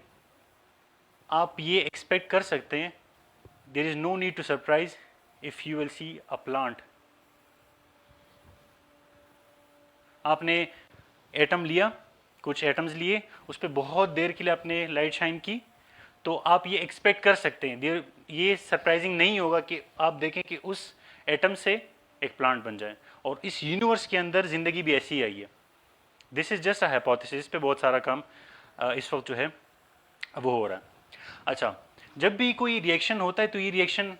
आप ये एक्सपेक्ट कर सकते हैं there is no need to surprise if you will see a plant. आपने atom लिया, कुछ atoms लिए, उस पर बहुत देर के लिए आपने लाइट शाइन की, तो आप ये एक्सपेक्ट कर सकते हैं, ये सरप्राइजिंग नहीं होगा कि आप देखें कि उस एटम से एक प्लांट बन जाए। और इस यूनिवर्स के अंदर ज़िंदगी भी ऐसी ही आई है। This is just a hypothesis, इस पे बहुत सारा काम इस वक्त जो है वो हो रहा है। अच्छा, जब भी कोई रिएक्शन होता है तो ये रिएक्शन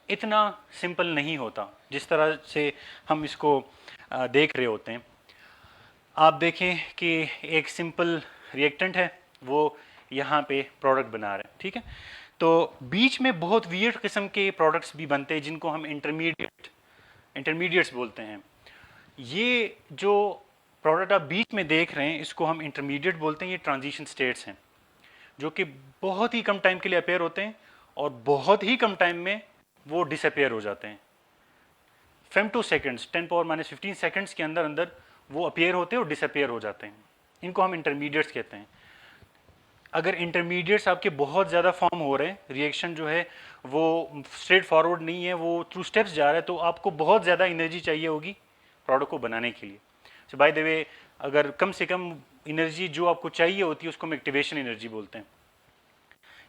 इतना सिंपल नहीं होता जिस तरह से हम इसको देख रहे होते हैं। आप देखें कि एक सिंपल रिएक्टेंट है, वो यहाँ पे प्रोडक्ट बना रहा है, ठीक है। तो बीच में बहुत वियर्ड किस्म के प्रोडक्ट्स भी बनते हैं जिनको हम इंटरमीडिएट्स बोलते हैं। ये जो प्रोडक्ट आप बीच में देख रहे हैं इसको हम इंटरमीडिएट बोलते हैं। ये ट्रांजिशन स्टेट्स हैं जो कि बहुत ही कम टाइम के लिए अपेयर होते हैं और बहुत ही कम टाइम में वो डिसअपेयर हो जाते हैं। फेमटो सेकेंड्स, 10⁻⁻15 सेकेंड्स के अंदर अंदर वो अपेयर होते हैं और डिसअपेयर हो जाते हैं। इनको हम इंटरमीडिएट्स कहते हैं। अगर इंटरमीडिएट्स आपके बहुत ज़्यादा फॉर्म हो रहे हैं, रिएक्शन जो है वो स्ट्रेट फॉरवर्ड नहीं है, वो थ्रू स्टेप्स जा रहा है, तो आपको बहुत ज़्यादा एनर्जी चाहिए होगी प्रोडक्ट को बनाने के लिए। सो बाय द वे, अगर कम से कम एनर्जी जो आपको चाहिए होती है उसको हम एक्टिवेशन एनर्जी बोलते हैं।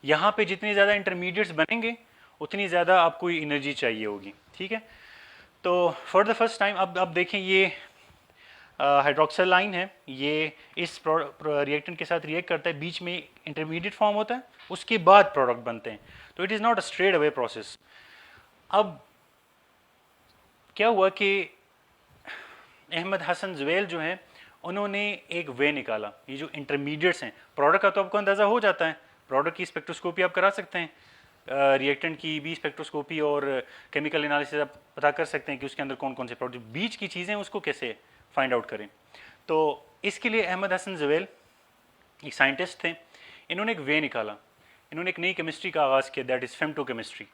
यहाँ पे जितने ज़्यादा इंटरमीडिएट्स बनेंगे उतनी ज़्यादा आपको एनर्जी चाहिए होगी, ठीक है। तो फॉर द फर्स्ट टाइम अब देखें, ये हाइड्रोक्सिल लाइन है, ये इस रिएक्टेंट के साथ रिएक्ट करता है, बीच में इंटरमीडिएट फॉर्म होता है, उसके बाद प्रोडक्ट बनते हैं। तो it is not a straight away process. अब क्या हुआ कि अहमद हसन ज़ुवैल जो है उन्होंने एक वे निकाला। ये जो इंटरमीडिएट्स हैं, प्रोडक्ट का तो आपको अंदाज़ा हो जाता है, प्रोडक्ट की स्पेक्ट्रोस्कोपी आप करा सकते हैं, रिएक्टेंट की भी स्पेक्ट्रोस्कोपी और केमिकल एनालिसिस आप पता कर सकते हैं कि उसके अंदर कौन कौन से प्रोडक्ट, बीच की चीज़ें उसको कैसे फाइंड आउट करें। तो इसके लिए अहमद हसन ज़ुवैल एक साइंटिस्ट थे, इन्होंने एक वे निकाला, इन्होंने एक नई केमिस्ट्री का आगाज़ किया, दैट इज़ फेमटो केमिस्ट्री।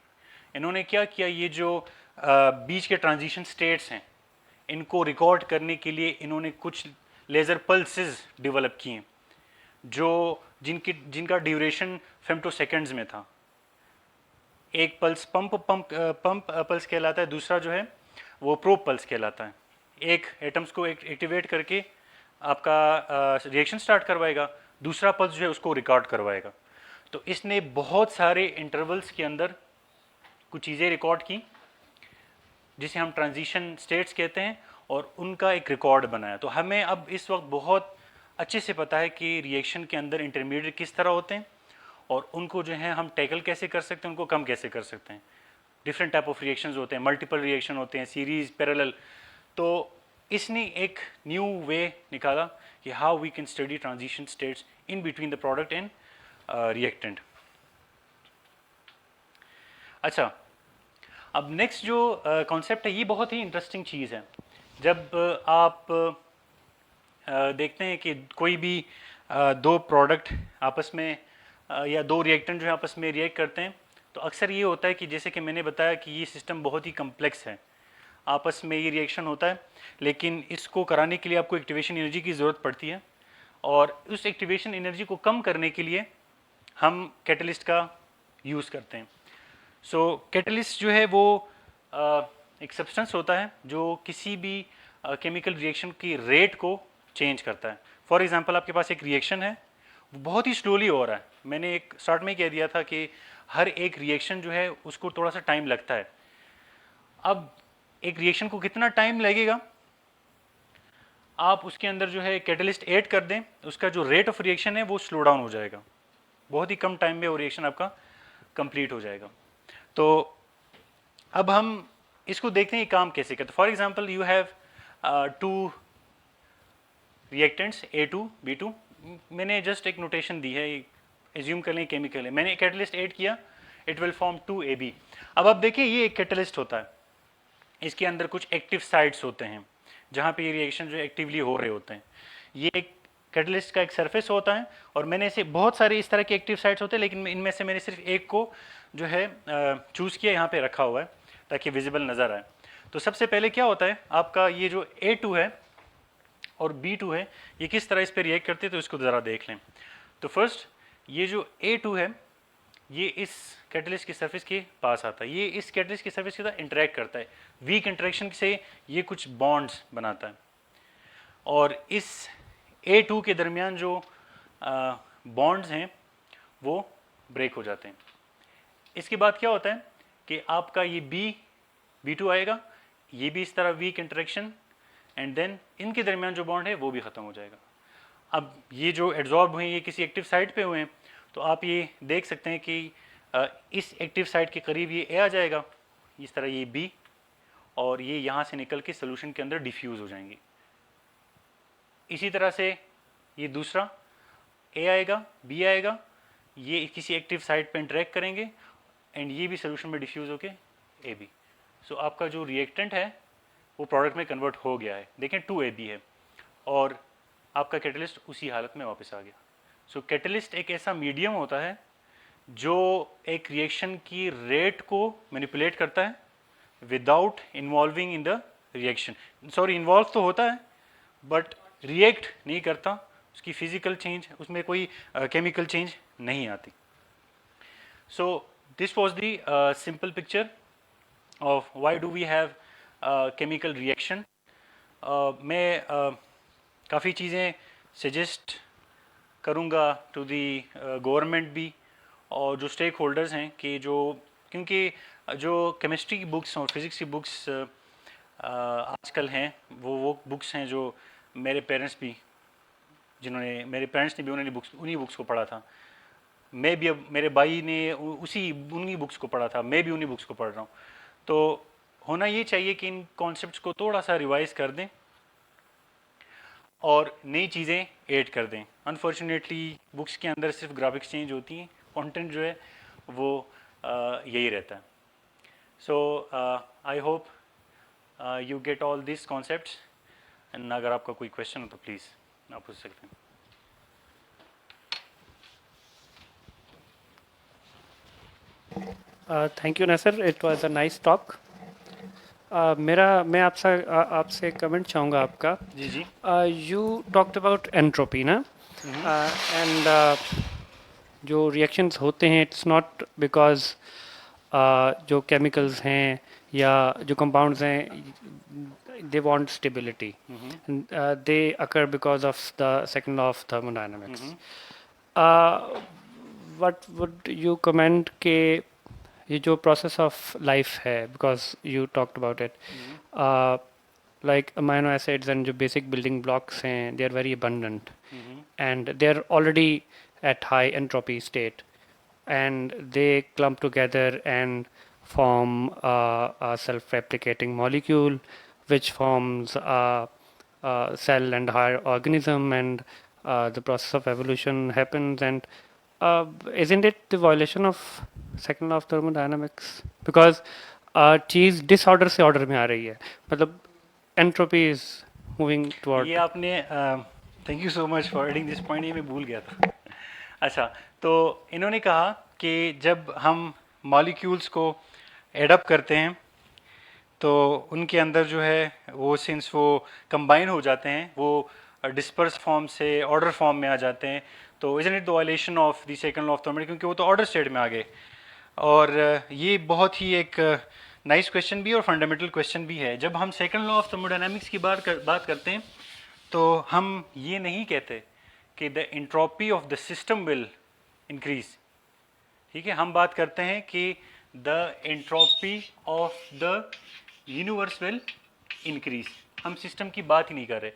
इन्होंने क्या किया, ये जो बीच के ट्रांजिशन स्टेट्स हैं इनको रिकॉर्ड करने के लिए इन्होंने कुछ लेज़र पल्सेस डेवलप किए जो जिनका ड्यूरेशन फेमटो सेकेंड्स में था। एक पल्स पंप पल्स कहलाता है, दूसरा जो है वो प्रोब पल्स कहलाता है। एक एटम्स को एक्टिवेट करके आपका रिएक्शन स्टार्ट करवाएगा, दूसरा पल्स जो है उसको रिकॉर्ड करवाएगा। तो इसने बहुत सारे इंटरवल्स के अंदर कुछ चीज़ें रिकॉर्ड की जिसे हम ट्रांजिशन स्टेट्स कहते हैं, और उनका एक रिकॉर्ड बनाया। तो हमें अब इस वक्त बहुत अच्छे से पता है कि रिएक्शन के अंदर इंटरमीडिएट किस तरह होते हैं और उनको जो है हम टैकल कैसे कर सकते हैं, उनको कम कैसे कर सकते हैं। डिफरेंट टाइप ऑफ रिएक्शंस होते हैं, मल्टीपल रिएक्शन होते हैं, सीरीज, पैरेलल। तो इसने एक न्यू वे निकाला कि how we can study transition states in between the product and reactant. अच्छा, अब नेक्स्ट जो कॉन्सेप्ट है ये बहुत ही इंटरेस्टिंग चीज़ है। जब आप देखते हैं कि कोई भी दो प्रोडक्ट आपस में या दो रिएक्टेंट जो है आपस में रिएक्ट करते हैं, तो अक्सर ये होता है कि जैसे कि मैंने बताया कि ये सिस्टम बहुत ही कम्प्लेक्स है, आपस में ये रिएक्शन होता है, लेकिन इसको कराने के लिए आपको एक्टिवेशन एनर्जी की ज़रूरत पड़ती है, और उस एक्टिवेशन एनर्जी को कम करने के लिए हम कैटलिस्ट का यूज़ करते हैं। सो कैटलिस्ट जो है वो एक सब्सटेंस होता है जो किसी भी केमिकल रिएक्शन की रेट को चेंज करता है। फॉर एग्जांपल, आपके पास एक रिएक्शन है, वो बहुत ही स्लोली हो रहा है। मैंने एक स्टार्ट में कह दिया था कि हर एक रिएक्शन जो है उसको थोड़ा सा टाइम लगता है। अब एक रिएक्शन को कितना टाइम लगेगा, आप उसके अंदर जो है कैटलिस्ट ऐड कर दें, उसका जो रेट ऑफ रिएक्शन है वो स्लो डाउन हो जाएगा, बहुत ही कम टाइम में वो रिएक्शन आपका कंप्लीट हो जाएगा। तो अब हम इसको देखते हैं ये काम कैसे करते हैं। For example, you have to reactants A2 B2। मैंने जस्ट एक नोटेशन दी है, एज्यूम कर लें केमिकल है, मैंने कैटलिस्ट ऐड किया, इट विल फॉर्म 2AB। अब आप देखिए ये एक कैटलिस्ट होता है, इसके अंदर कुछ एक्टिव साइट्स होते हैं जहाँ पे ये रिएक्शन जो एक्टिवली हो रहे होते हैं। ये एक कैटलिस्ट का एक सरफेस होता है, और मैंने ऐसे बहुत सारे इस तरह के एक्टिव साइट्स होते हैं, लेकिन इनमें से मैंने सिर्फ एक को जो है चूज़ किया, यहाँ पे रखा हुआ है ताकि विजिबल नज़र आए। तो सबसे पहले क्या होता है, आपका ये जो A2 है और B2 है, ये किस तरह इस पर रिएक्ट करते हैं, तो इसको ज़रा देख लें। तो फर्स्ट ये जो A2 है ये इस कैटलिस्ट की सरफेस के पास आता है, ये इस कैटलिस्ट की सरफेस के साथ इंटरेक्ट करता है, वीक इंटरेक्शन से ये कुछ बॉन्ड्स बनाता है, और इस A2 के दरमियान जो बॉन्ड्स हैं वो ब्रेक हो जाते हैं। इसके बाद क्या होता है कि आपका ये B2 आएगा, ये भी इस तरह वीक इंटरेक्शन, एंड देन इनके दरमियान जो बॉन्ड है वो भी ख़त्म हो जाएगा। अब ये जो एड्जॉर्ब हुए ये किसी एक्टिव साइट पे हुए हैं, तो आप ये देख सकते हैं कि इस एक्टिव साइट के करीब ये ए आ जाएगा, इस तरह ये बी, और ये यहाँ से निकल के सोल्यूशन के अंदर डिफ्यूज़ हो जाएंगे। इसी तरह से ये दूसरा ए आएगा, बी आएगा, ये किसी एक्टिव साइट पे इंटरेक्ट करेंगे एंड ये भी सोल्यूशन में डिफ्यूज़ होके ए बी। सो आपका जो रिएक्टेंट है वो प्रोडक्ट में कन्वर्ट हो गया है, देखें 2AB है, और आपका कैटलिस्ट उसी हालत में वापस आ गया। सो कैटलिस्ट एक ऐसा मीडियम होता है जो एक रिएक्शन की रेट को मैनिपुलेट करता है without involving in the reaction. Sorry, involve तो होता है बट रिएक्ट नहीं करता, उसकी फिजिकल चेंज, उसमें कोई केमिकल चेंज नहीं आती। So this was the simple picture of why do we have chemical reaction. मैं काफ़ी चीज़ें सजेस्ट करूँगा टू दी गवर्नमेंट भी और जो स्टेक होल्डर्स हैं कि जो, क्योंकि जो केमिस्ट्री की बुक्स और फिज़िक्स की बुक्स आजकल हैं वो बुक्स हैं जो मेरे पेरेंट्स भी, जिन्होंने, मेरे पेरेंट्स ने भी उन्हीं बुक्स को पढ़ा था। मैं भी, अब मेरे भाई ने उन्हीं बुक्स को पढ़ा था, मैं भी उन्हीं बुक्स को पढ़ रहा हूँ। तो होना ये चाहिए कि इन कॉन्सेप्ट्स को थोड़ा सा रिवाइज कर दें और नई चीज़ें ऐड कर दें। अनफॉर्चुनेटली बुक्स के अंदर सिर्फ ग्राफिक्स चेंज होती हैं, कंटेंट जो है वो यही रहता है। So I hope you get all this concepts, and अगर आपका कोई क्वेश्चन हो तो प्लीज़ आप पूछ सकते हैं। थैंक यू नसर, it was a nice talk. मैं आपसे कमेंट चाहूँगा आपका। जी जी। यू टॉक्ड अबाउट एंट्रोपी ना, एंड जो रिएक्शंस होते हैं इट्स नॉट बिकॉज जो केमिकल्स हैं या जो कंपाउंड्स हैं they want stability. They occur because of the second law of thermodynamics. What would you comment के ये जो process of life है, because you talked about it, like amino acids and जो basic building blocks हैं, they are very abundant, and they are already at high entropy state, and they clump together and form a self-replicating molecule which forms a cell and higher organism, and the process of evolution happens. And isn't it the violation of second law of thermodynamics? Because cheese disorder से order में आ रही है, मतलब entropy is moving toward. ये आपने, thank you so much for adding this point, ये मैं भूल गया था। अच्छा, तो इन्होंने कहा कि जब हम मॉलिक्यूल्स को एडअप करते हैं तो उनके अंदर जो है वो, सिंस वो कंबाइन हो जाते हैं, वो डिस्पर्स फॉर्म से ऑर्डर फॉर्म में आ जाते हैं, तो isn't it the violation of the second law of thermodynamics, क्योंकि वो तो ऑर्डर स्टेट में आ गए। और ये बहुत ही एक नाइस क्वेश्चन भी और फंडामेंटल क्वेश्चन भी है। जब हम सेकंड लॉ ऑफ थर्मोडायनामिक्स की बात करते हैं तो हम ये नहीं कहते कि the entropy of the system will increase, ठीक है, हम बात करते हैं कि the entropy of the universe will increase. हम सिस्टम की बात ही नहीं कर रहे।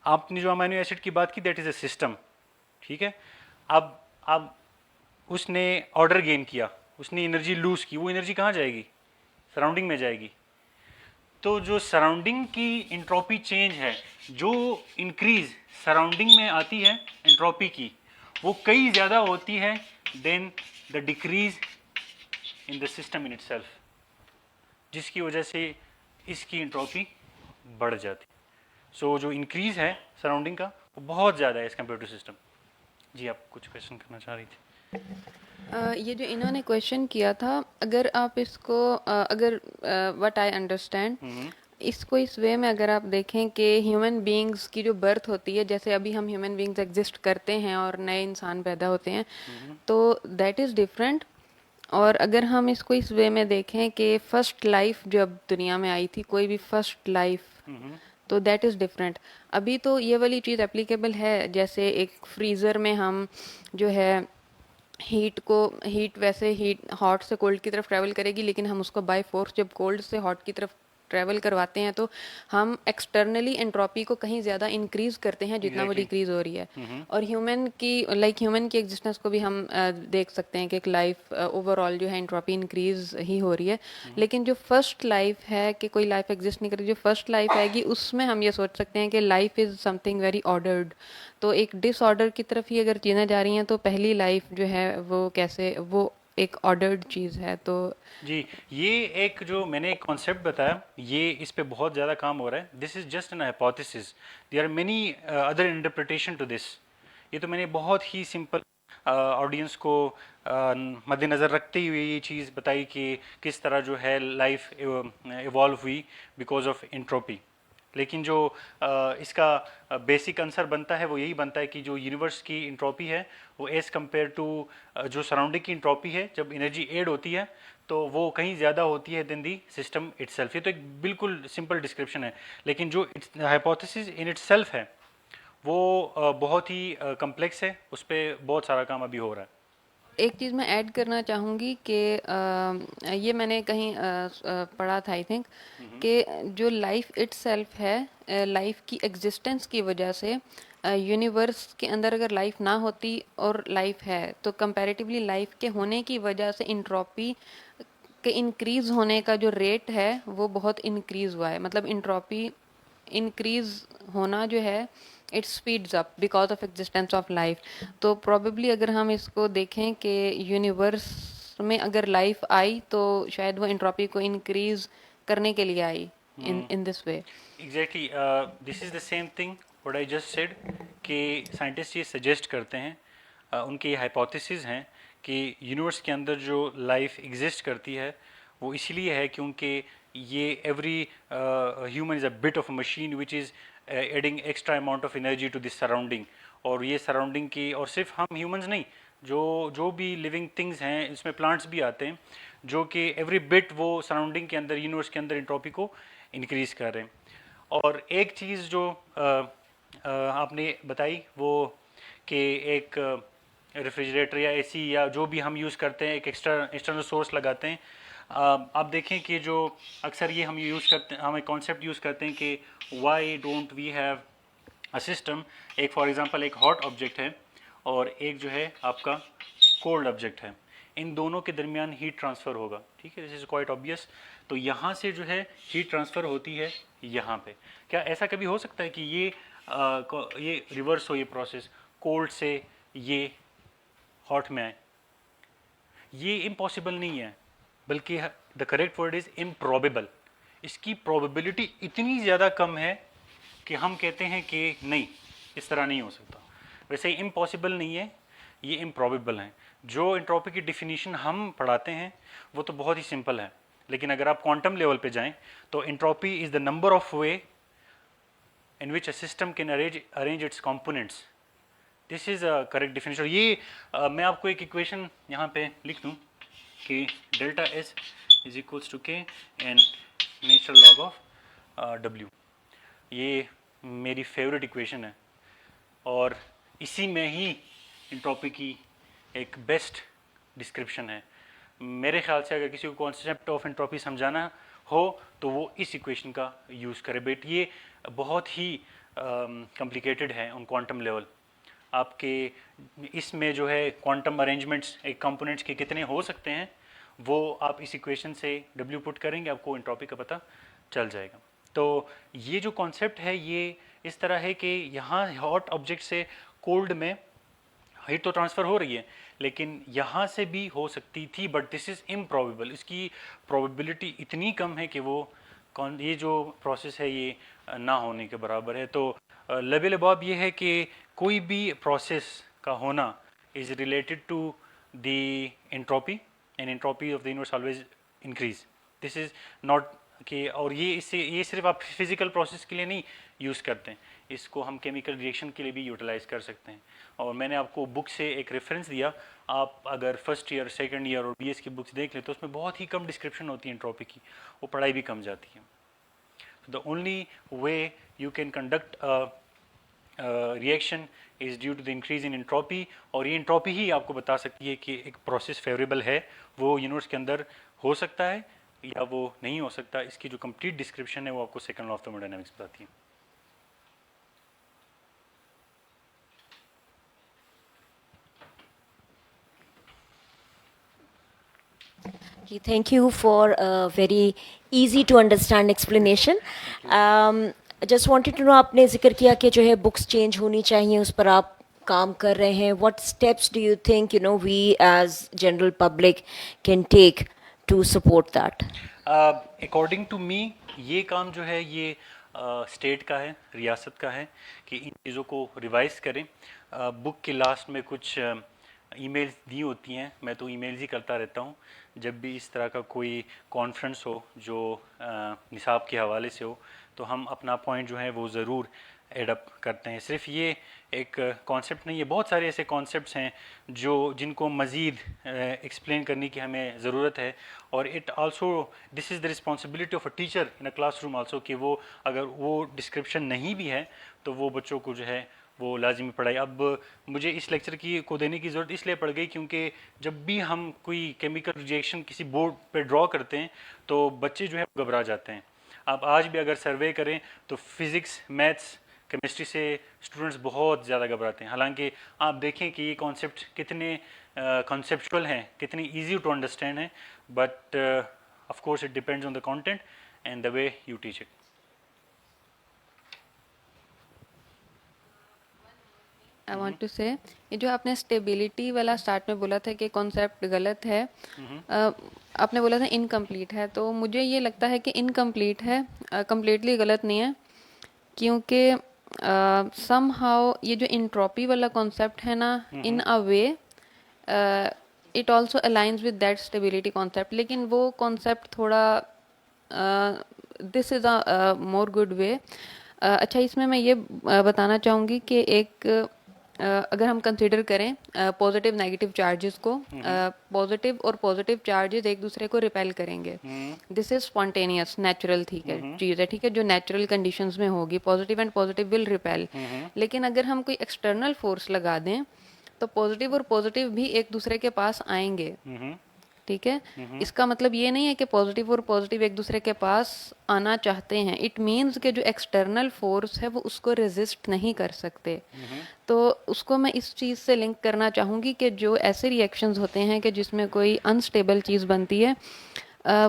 आपने जो अमीनो एसिड की बात की, दैट इज अ सिस्टम, ठीक है। अब उसने ऑर्डर गेन किया, उसने एनर्जी लूज की, वो एनर्जी कहाँ जाएगी? सराउंडिंग में जाएगी। तो जो सराउंडिंग की एंट्रोपी चेंज है, जो इंक्रीज सराउंडिंग में आती है एंट्रोपी की, वो कई ज़्यादा होती है then the decrease in the system in itself, जिसकी वजह से इसकी एंट्रोपी बढ़ जाती। सो जो इंक्रीज है सराउंडिंग का वो बहुत ज़्यादा है एज कम्पेयर टू सिस्टम। जी, आप कुछ क्वेश्चन करना चाह रही थी? ये जो इन्होंने क्वेश्चन किया था, अगर आप इसको अगर व्हाट आई अंडरस्टैंड, इसको इस वे में अगर आप देखें कि ह्यूमन बीइंग्स की जो बर्थ होती है, जैसे अभी हम ह्यूमन बीइंग्स एग्जिस्ट करते हैं और नए इंसान पैदा होते हैं, तो दैट इज़ डिफरेंट। और अगर हम इसको इस वे में देखें कि फर्स्ट लाइफ जब दुनिया में आई थी, कोई भी फर्स्ट लाइफ, तो दैट इज़ डिफरेंट। अभी तो ये वाली चीज़ एप्लीकेबल है, जैसे एक फ्रीज़र में हम जो है हीट वैसे हीट हॉट से कोल्ड की तरफ ट्रैवल करेगी, लेकिन हम उसको बाय फोर्स जब कोल्ड से हॉट की तरफ ट्रैवल करवाते हैं तो हम एक्सटर्नली एंट्रोपी को कहीं ज़्यादा इंक्रीज करते हैं जितना वो डिक्रीज हो रही है। और ह्यूमन की एग्जिस्टेंस को भी हम देख सकते हैं कि एक लाइफ ओवरऑल जो है एंट्रोपी इंक्रीज ही हो रही है। लेकिन जो फर्स्ट लाइफ है कि कोई लाइफ एग्जिस्ट नहीं कर रही, जो फर्स्ट लाइफ आएगी उसमें हम ये सोच सकते हैं कि life is something very ordered. तो एक डिसऑर्डर की तरफ ही अगर चीज़ें जा रही हैं तो पहली लाइफ जो है वो कैसे वो एक ऑर्डर्ड चीज़ है। तो जी, ये एक जो मैंने एक कॉन्सेप्ट बताया, ये इस पे बहुत ज़्यादा काम हो रहा है। This is just an hypothesis, there are many other interpretation to this. ये तो मैंने बहुत ही सिंपल ऑडियंस को मद्देनज़र रखते हुए ये चीज़ बताई कि किस तरह जो है लाइफ इवॉल्व हुई बिकॉज ऑफ इंट्रोपी। लेकिन जो इसका बेसिक आंसर बनता है वो यही बनता है कि जो यूनिवर्स की इंट्रोपी है वो एज़ कम्पेयर टू जो सराउंडिंग की इंट्रोपी है, जब एनर्जी ऐड होती है तो वो कहीं ज़्यादा होती है देन दी सिस्टम इटसेल्फ। ये तो एक बिल्कुल सिंपल डिस्क्रिप्शन है, लेकिन जो हाइपोथेसिस इन इटसेल्फ है वो बहुत ही कम्प्लेक्स है, उस पर बहुत सारा काम अभी हो रहा है। एक चीज़ मैं ऐड करना चाहूँगी कि ये मैंने कहीं पढ़ा था आई थिंक कि जो लाइफ इटसेल्फ है, लाइफ की एग्जिस्टेंस की वजह से यूनिवर्स के अंदर अगर लाइफ ना होती और लाइफ है तो कंपैरेटिवली लाइफ के होने की वजह से इंट्रोपी के इंक्रीज होने का जो रेट है वो बहुत इंक्रीज हुआ है। मतलब इंट्रोपी इंक्रीज होना जो है it speeds up because of existence of life. तो प्रोबेबली अगर हम इसको देखें कि यूनिवर्स में अगर लाइफ आई तो शायद वो इंट्रोपी को इंक्रीज करने के लिए I in this way. Exactly, this is the same thing what I just said कि साइंटिस्ट ये सजेस्ट करते हैं, उनके ये हाइपोथेसिस हैं कि यूनिवर्स के अंदर जो लाइफ एग्जिस्ट करती है वो इसलिए है क्योंकि ये every human is a bit of machine which is adding extra amount of energy to this surrounding. और ये सराउंडिंग की, और सिर्फ हम ह्यूमंस नहीं, जो जो भी लिविंग थिंग्स हैं, इसमें प्लांट्स भी आते हैं, जो कि एवरी बिट वो सराउंडिंग के अंदर, यूनिवर्स के अंदर इंट्रोपी को इंक्रीज़ कर रहे हैं। और एक चीज़ जो आपने बताई वो कि एक रेफ्रिजरेटर या एसी या जो भी हम यूज़ करते हैं एक एक्सटर्नल सोर्स लगाते हैं। आप देखें कि जो अक्सर ये हम यूज़ करते हैं, हम एक कॉन्सेप्ट यूज़ करते हैं कि why don't we have a system. एक फॉर एग्जांपल एक हॉट ऑब्जेक्ट है और एक जो है आपका कोल्ड ऑब्जेक्ट है, इन दोनों के दरमियान हीट ट्रांसफ़र होगा, ठीक है, दिस इज़ क्वाइट ऑब्वियस। तो यहाँ से जो है हीट ट्रांसफ़र होती है यहाँ पे। क्या ऐसा कभी हो सकता है कि ये रिवर्स हो, ये प्रोसेस कोल्ड से ये हॉट में आए? ये इम्पॉसिबल नहीं है, बल्कि the correct word is improbable. इसकी प्रोबेबिलिटी इतनी ज़्यादा कम है कि हम कहते हैं कि नहीं, इस तरह नहीं हो सकता। वैसे इम्पॉसिबल नहीं है, ये इम्प्रॉबेबल है। जो एंट्रोपी की डिफिनीशन हम पढ़ाते हैं वो तो बहुत ही सिंपल है, लेकिन अगर आप क्वांटम लेवल पे जाएं तो entropy is the number of way in which a system can arrange it's components. This is a correct definition. ये मैं आपको एक इक्वेशन यहाँ पे लिख दूँ कि delta S is equals to K N natural log of W. ये मेरी फेवरेट इक्वेशन है और इसी में ही एंट्रोपी की एक बेस्ट डिस्क्रिप्शन है। मेरे ख्याल से अगर किसी को कॉन्सेप्ट ऑफ एंट्रोपी समझाना हो तो वो इस इक्वेशन का यूज़ करे। बट ये बहुत ही कॉम्प्लिकेटेड है ऑन क्वांटम लेवल। आपके इसमें जो है क्वांटम अरेंजमेंट्स एक कंपोनेंट्स के कितने हो सकते हैं वो आप इस इक्वेशन से W पुट करेंगे, आपको एंट्रोपी का पता चल जाएगा। तो ये जो कॉन्सेप्ट है ये इस तरह है कि यहाँ हॉट ऑब्जेक्ट से कोल्ड में हीट तो ट्रांसफ़र हो रही है, लेकिन यहाँ से भी हो सकती थी, बट दिस इज़ इम्प्रॉबेबल। इसकी प्रोबेबिलिटी इतनी कम है कि वो ये जो प्रोसेस है ये ना होने के बराबर है। तो लेवल अबव ये है कि कोई भी प्रोसेस का होना is related to the entropy, and entropy of the universe always increase. This is not कि, और ये सिर्फ आप फिजिकल प्रोसेस के लिए नहीं यूज़ करते हैं, इसको हम केमिकल रिएक्शन के लिए भी यूटिलाइज कर सकते हैं। और मैंने आपको बुक से एक रेफरेंस दिया, आप अगर फर्स्ट ईयर, सेकंड ईयर और BS की बुक्स देख लें तो उसमें बहुत ही कम डिस्क्रिप्शन होती है एंट्रोपी की, वो पढ़ाई भी कम जाती है। The only way you can conduct reaction is due to the increase in entropy, और ये एंट्रोपी ही आपको बता सकती है कि एक प्रोसेस फेवरेबल है, वो यूनिवर्स के अंदर हो सकता है या वो नहीं हो सकता, इसकी जो कंप्लीट डिस्क्रिप्शन है वो आपको सेकंड लॉ ऑफ थर्मोडायनामिक्स बताती है। Okay, thank you for a very easy to understand explanation. Just wanted to know, आपने जिक्र किया कि जो है बुक्स चेंज होनी चाहिए, उस पर आप काम कर रहे हैं. What steps do you think we as general public can take to support that? According to me ये काम जो है ये स्टेट का है, रियासत का है कि इन चीज़ों को रिवाइज करें। बुक के लास्ट में कुछ ईमेल्स दी होती हैं, मैं तो ईमेल्स ही करता रहता हूँ जब भी इस तरह का कोई कॉन्फ्रेंस हो जो निसाब के हवाले से हो, तो हम अपना पॉइंट जो है वो ज़रूर एडप करते हैं। सिर्फ ये एक कॉन्सेप्ट नहीं है, बहुत सारे ऐसे कॉन्सेप्ट्स हैं जो जिनको मज़ीद एक्सप्लेन करने की हमें ज़रूरत है। और it also this is the responsibility of a teacher in a classroom also कि वो अगर वो डिस्क्रिप्शन नहीं भी है तो वो बच्चों को जो है वो लाजिमी पढ़ाई। अब मुझे इस लेक्चर को देने की ज़रूरत इसलिए पड़ गई क्योंकि जब भी हम कोई केमिकल रिएक्शन किसी बोर्ड पे ड्रॉ करते हैं तो बच्चे जो है घबरा जाते हैं। आप आज भी अगर सर्वे करें तो फिज़िक्स, मैथ्स, केमिस्ट्री से स्टूडेंट्स बहुत ज़्यादा घबराते हैं। हालांकि आप देखें कि ये कॉन्सेप्ट कितने कॉन्सेप्चुअल हैं, कितनी इजी टू अंडरस्टैंड हैं, but of course it depends on the content and the way you teach it. I want to say, ये जो आपने स्टेबिलिटी वाला स्टार्ट में बोला था कि कॉन्सेप्ट गलत है, आपने बोला था इनकम्प्लीट है, तो मुझे ये लगता है कि इनकम्प्लीट है, कम्प्लीटली गलत नहीं है, क्योंकि समहाउ ये जो इंट्रोपी वाला कॉन्सेप्ट है ना, in a way it also aligns with that stability concept, लेकिन वो कॉन्सेप्ट थोड़ा this is a more good way. अच्छा, इसमें मैं ये बताना चाहूँगी कि एक अगर हम कंसिडर करें पॉजिटिव नेगेटिव चार्जेस को, पॉजिटिव और पॉजिटिव चार्जेस एक दूसरे को रिपेल करेंगे। दिस इज स्पॉन्टेनियस नेचुरल चीज़ है, ठीक है, जो नेचुरल कंडीशंस में होगी, positive and positive will repel. लेकिन अगर हम कोई एक्सटर्नल फोर्स लगा दें तो पॉजिटिव और पॉजिटिव भी एक दूसरे के पास आएंगे, ठीक है। इसका मतलब ये नहीं है कि पॉजिटिव और पॉजिटिव एक दूसरे के पास आना चाहते हैं, इट मीन्स कि जो एक्सटर्नल फोर्स है वो उसको रेजिस्ट नहीं कर सकते। तो उसको मैं इस चीज़ से लिंक करना चाहूँगी कि जो ऐसे रिएक्शंस होते हैं कि जिसमें कोई अनस्टेबल चीज़ बनती है,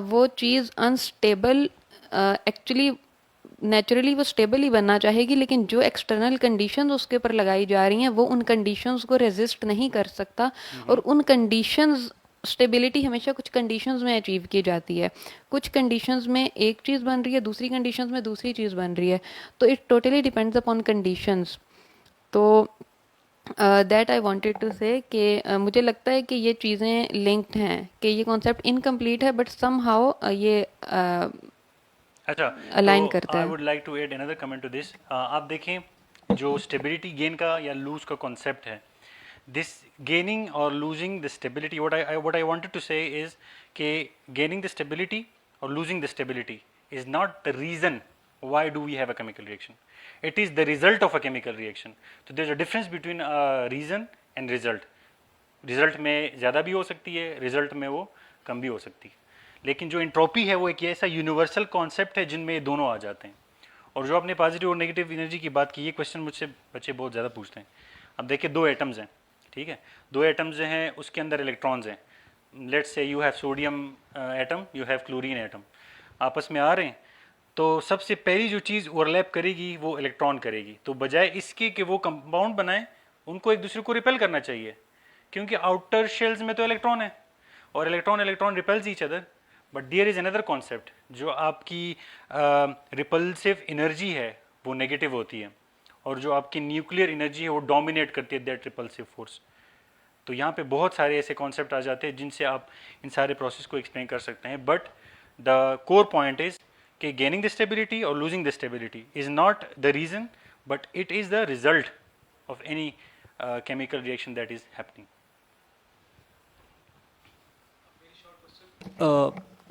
वो चीज़ अनस्टेबल एक्चुअली नेचुरली वो स्टेबल ही बनना चाहेगी, लेकिन जो एक्सटर्नल कंडीशंस उसके ऊपर लगाई जा रही हैं वो उन कंडीशंस को रेजिस्ट नहीं कर सकता। और उन कंडीशंस, स्टेबिलिटी हमेशा कुछ कंडीशंस में अचीव की जाती है, कुछ कंडीशंस में एक चीज़ बन रही है, दूसरी कंडीशंस में दूसरी चीज़ बन रही है, तो it totally depends upon conditions. तो दैट आई वांटेड टू से कि मुझे लगता है कि ये चीज़ें लिंक्ड हैं, कि ये कॉन्सेप्ट इनकम्प्लीट है बट समहाउ ये अच्छा, अलाइन तो करता आई है। Would like to add another comment to this. आप देखें जो स्टेबिलिटी गेन का या लूज का कॉन्सेप्ट है, this gaining or losing the stability, what I wanted to say is कि gaining the stability or losing the stability is not the reason why do we have a chemical reaction, it is the result of a chemical reaction. So there's a difference between a reason and result. Result में ज़्यादा भी हो सकती है, result में वो कम भी हो सकती है, लेकिन जो इंट्रोपी है वो एक ऐसा यूनिवर्सल कॉन्सेप्ट है जिनमें ये दोनों आ जाते हैं। और जो आपने पॉजिटिव और नेगेटिव एनर्जी की बात की, ये क्वेश्चन मुझसे बच्चे बहुत ज़्यादा पूछते हैं। अब देखिए, दो एटम्स हैं, ठीक है, दो एटम्स हैं, उसके अंदर इलेक्ट्रॉन्स हैं। Let's say you have sodium atom, you have chlorine atom, आपस में आ रहे हैं, तो सबसे पहली जो चीज़ ओवरलैप करेगी वो इलेक्ट्रॉन करेगी। तो बजाय इसके कि वो कंपाउंड बनाए, उनको एक दूसरे को रिपेल करना चाहिए, क्योंकि आउटर शेल्स में तो इलेक्ट्रॉन है और electron electron repels each other. But there is another concept, जो आपकी रिपल्सिव एनर्जी है वो नेगेटिव होती है, और जो आपकी न्यूक्लियर एनर्जी है वो डोमिनेट करती है दैट रिपल्सिव फोर्स। तो यहाँ पे बहुत सारे ऐसे कॉन्सेप्ट आ जाते हैं जिनसे आप इन सारे प्रोसेस को एक्सप्लेन कर सकते हैं। But the core point is कि गेनिंग द स्टेबिलिटी और losing the stability is not the reason, but it is the result of any chemical reaction that is happening.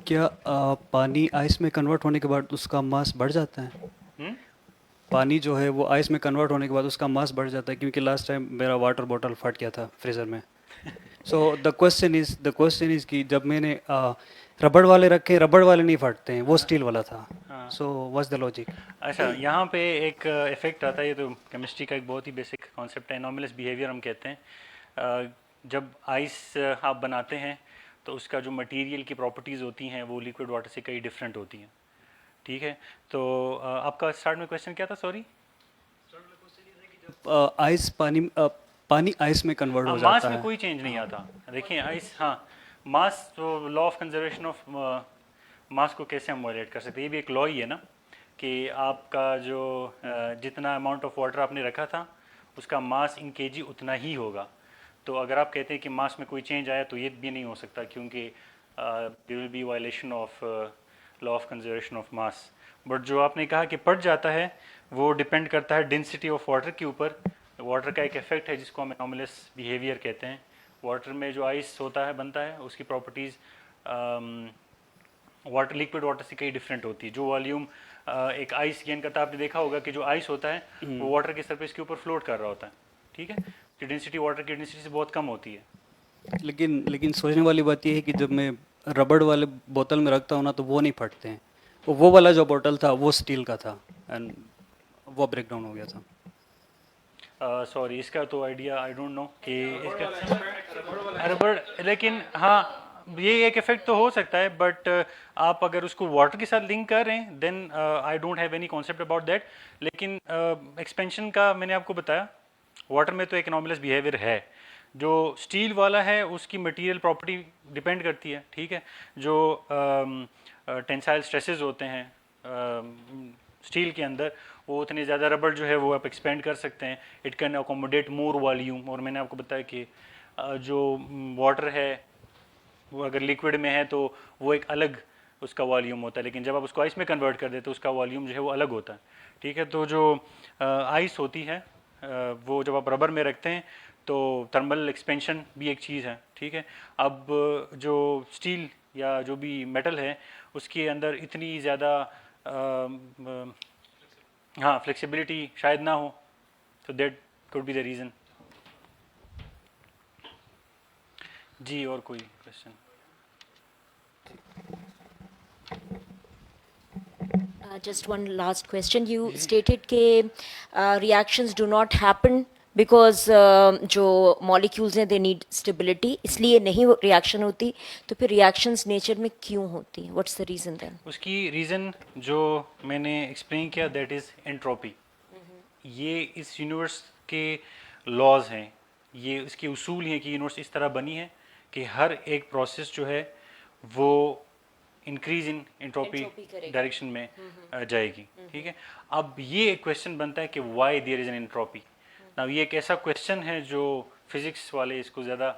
क्या पानी आइस में कन्वर्ट होने के बाद उसका मास बढ़ जाता है? पानी जो है वो आइस में कन्वर्ट होने के बाद उसका मास बढ़ जाता है, क्योंकि लास्ट टाइम मेरा वाटर बॉटल फट गया था फ्रीज़र में। सो द क्वेश्चन इज़ कि जब मैंने रबड़ वाले रखे, रबड़ वाले नहीं फटते हैं, वो स्टील वाला था। So what's the logic? अच्छा, यहाँ पे एक इफेक्ट आता है, ये तो केमिस्ट्री का एक बहुत ही बेसिक कॉन्सेप्ट है, एनॉमलस बिहेवियर हम कहते हैं। जब आइस आप बनाते हैं तो उसका जो मटेरियल की प्रॉपर्टीज़ होती हैं वो लिक्विड वाटर से कई डिफरेंट होती हैं, ठीक है। तो आपका स्टार्ट में क्वेश्चन क्या था, सॉरी? आइस पानी आइस में कन्वर्ट हो मास जाता में है। कोई चेंज नहीं आता। देखिए आइस, हाँ, मास, तो लॉ ऑफ कंजर्वेशन ऑफ मास को कैसे हम वायलेट कर सकते हैं? ये भी एक लॉ ही है ना, कि आपका जो जितना अमाउंट ऑफ वाटर आपने रखा था उसका मास इन केजी उतना ही होगा। तो अगर आप कहते हैं कि मास में कोई चेंज आया तो ये भी नहीं हो सकता, क्योंकि there will be violation of law of conservation of mass. But जो आपने कहा कि पड़ जाता है, वो डिपेंड करता है डेंसिटी ऑफ वाटर के ऊपर। वाटर का एक इफेक्ट है जिसको हम एनॉमलस बिहेवियर कहते हैं। वाटर में जो आइस होता है, बनता है, उसकी प्रॉपर्टीज़ वाटर, लिक्विड वाटर से कई डिफरेंट होती है। जो वॉल्यूम एक आइस गेन करता है, आपने देखा होगा कि जो आइस होता है वो वाटर के सरफेस के ऊपर फ्लोट कर रहा होता है, ठीक है। तो डेंसिटी वाटर की डेंसिटी से बहुत कम होती है। लेकिन सोचने वाली बात यह है कि जब मैं रबड़ वाले बोतल में रखता हूँ ना, तो वो नहीं फटते हैं। वो वाला जो बोतल था वो स्टील का था, एंड वो ब्रेक डाउन हो गया था। सॉरी, इसका तो आइडिया आई डोंट नो कि इसका रबड़, लेकिन हाँ ये एक इफेक्ट तो हो सकता है, बट आप अगर उसको वाटर के साथ लिंक कर रहे हैं then I don't have any concept about that. लेकिन एक्सपेंशन का मैंने आपको बताया, वाटर में तो एक एनॉमलस बिहेवियर है। जो स्टील वाला है उसकी मटेरियल प्रॉपर्टी डिपेंड करती है, ठीक है। जो टेंसाइल स्ट्रेसेस होते हैं स्टील के अंदर, वो उतने ज़्यादा रबड़ जो है वो आप एक्सपेंड कर सकते हैं। It can accommodate more volume. और मैंने आपको बताया कि जो वाटर है वो अगर लिक्विड में है तो वो एक अलग उसका वॉल्यूम होता है, लेकिन जब आप उसको आइस में कन्वर्ट कर देते तो उसका वॉल्यूम जो है वो अलग होता है, ठीक है। तो जो आइस होती है वो जब आप रबर में रखते हैं तो थर्मल एक्सपेंशन भी एक चीज़ है, ठीक है। अब जो स्टील या जो भी मेटल है उसके अंदर इतनी ज़्यादा हाँ फ्लेक्सिबिलिटी शायद ना हो, तो that could be the reason. जी, और कोई question? Just one last question. You stated कि reactions do not happen because जो molecules हैं they need stability, इसलिए नहीं reaction होती। तो फिर reactions nature में क्यों होती हैं? What's the reason then? उसकी रीज़न जो मैंने एक्सप्लेन किया, दैट इज़ एंट्रोपी। ये इस यूनिवर्स के लॉज हैं, ये इसके उसूल हैं कि यूनिवर्स इस तरह बनी है कि हर एक प्रोसेस जो है वो इंक्रीज इन एंट्रोपी डायरेक्शन में जाएगी, ठीक है। अब ये एक क्वेश्चन बनता है कि why there is an entropy. Now ये एक ऐसा क्वेश्चन है जो फिजिक्स वाले इसको ज़्यादा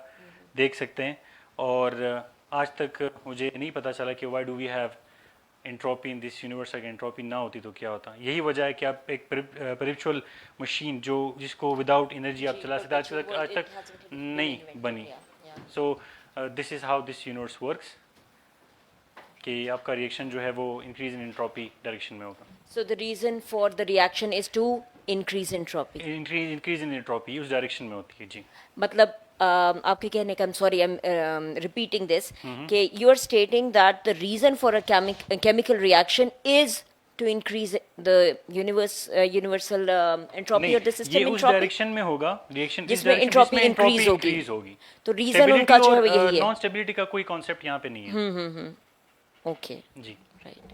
देख सकते हैं, और आज तक मुझे नहीं पता चला कि why do we have entropy in this universe. अगर एंट्रोपी ना होती तो क्या होता। यही वजह है कि आप एक परपेचुअल मशीन जो जिसको विदाउट एनर्जी आप चला सकते, आज तक नहीं बनी। So this is how this universe works, कि आपका रिएक्शन जो है वो इंक्रीज इन एंट्रोपी डायरेक्शन में होगा। So the reason for the reaction is to increase entropy. Increase in entropy उस डायरेक्शन में होती है। जी, मतलब आपके कहने का, I'm sorry, I'm repeating this, कि you are stating that the reason for a chemical reaction is to increase the universal entropy of the system ये उस entropy, डायरेक्शन में होगा रिएक्शन जिसमें entropy increase होगी। तो reason उनका जो है वो यही है। नॉन स्टेबिलिटी का कोई कॉन्सेप्ट यहाँ पे नहीं है। Okay, जी। right.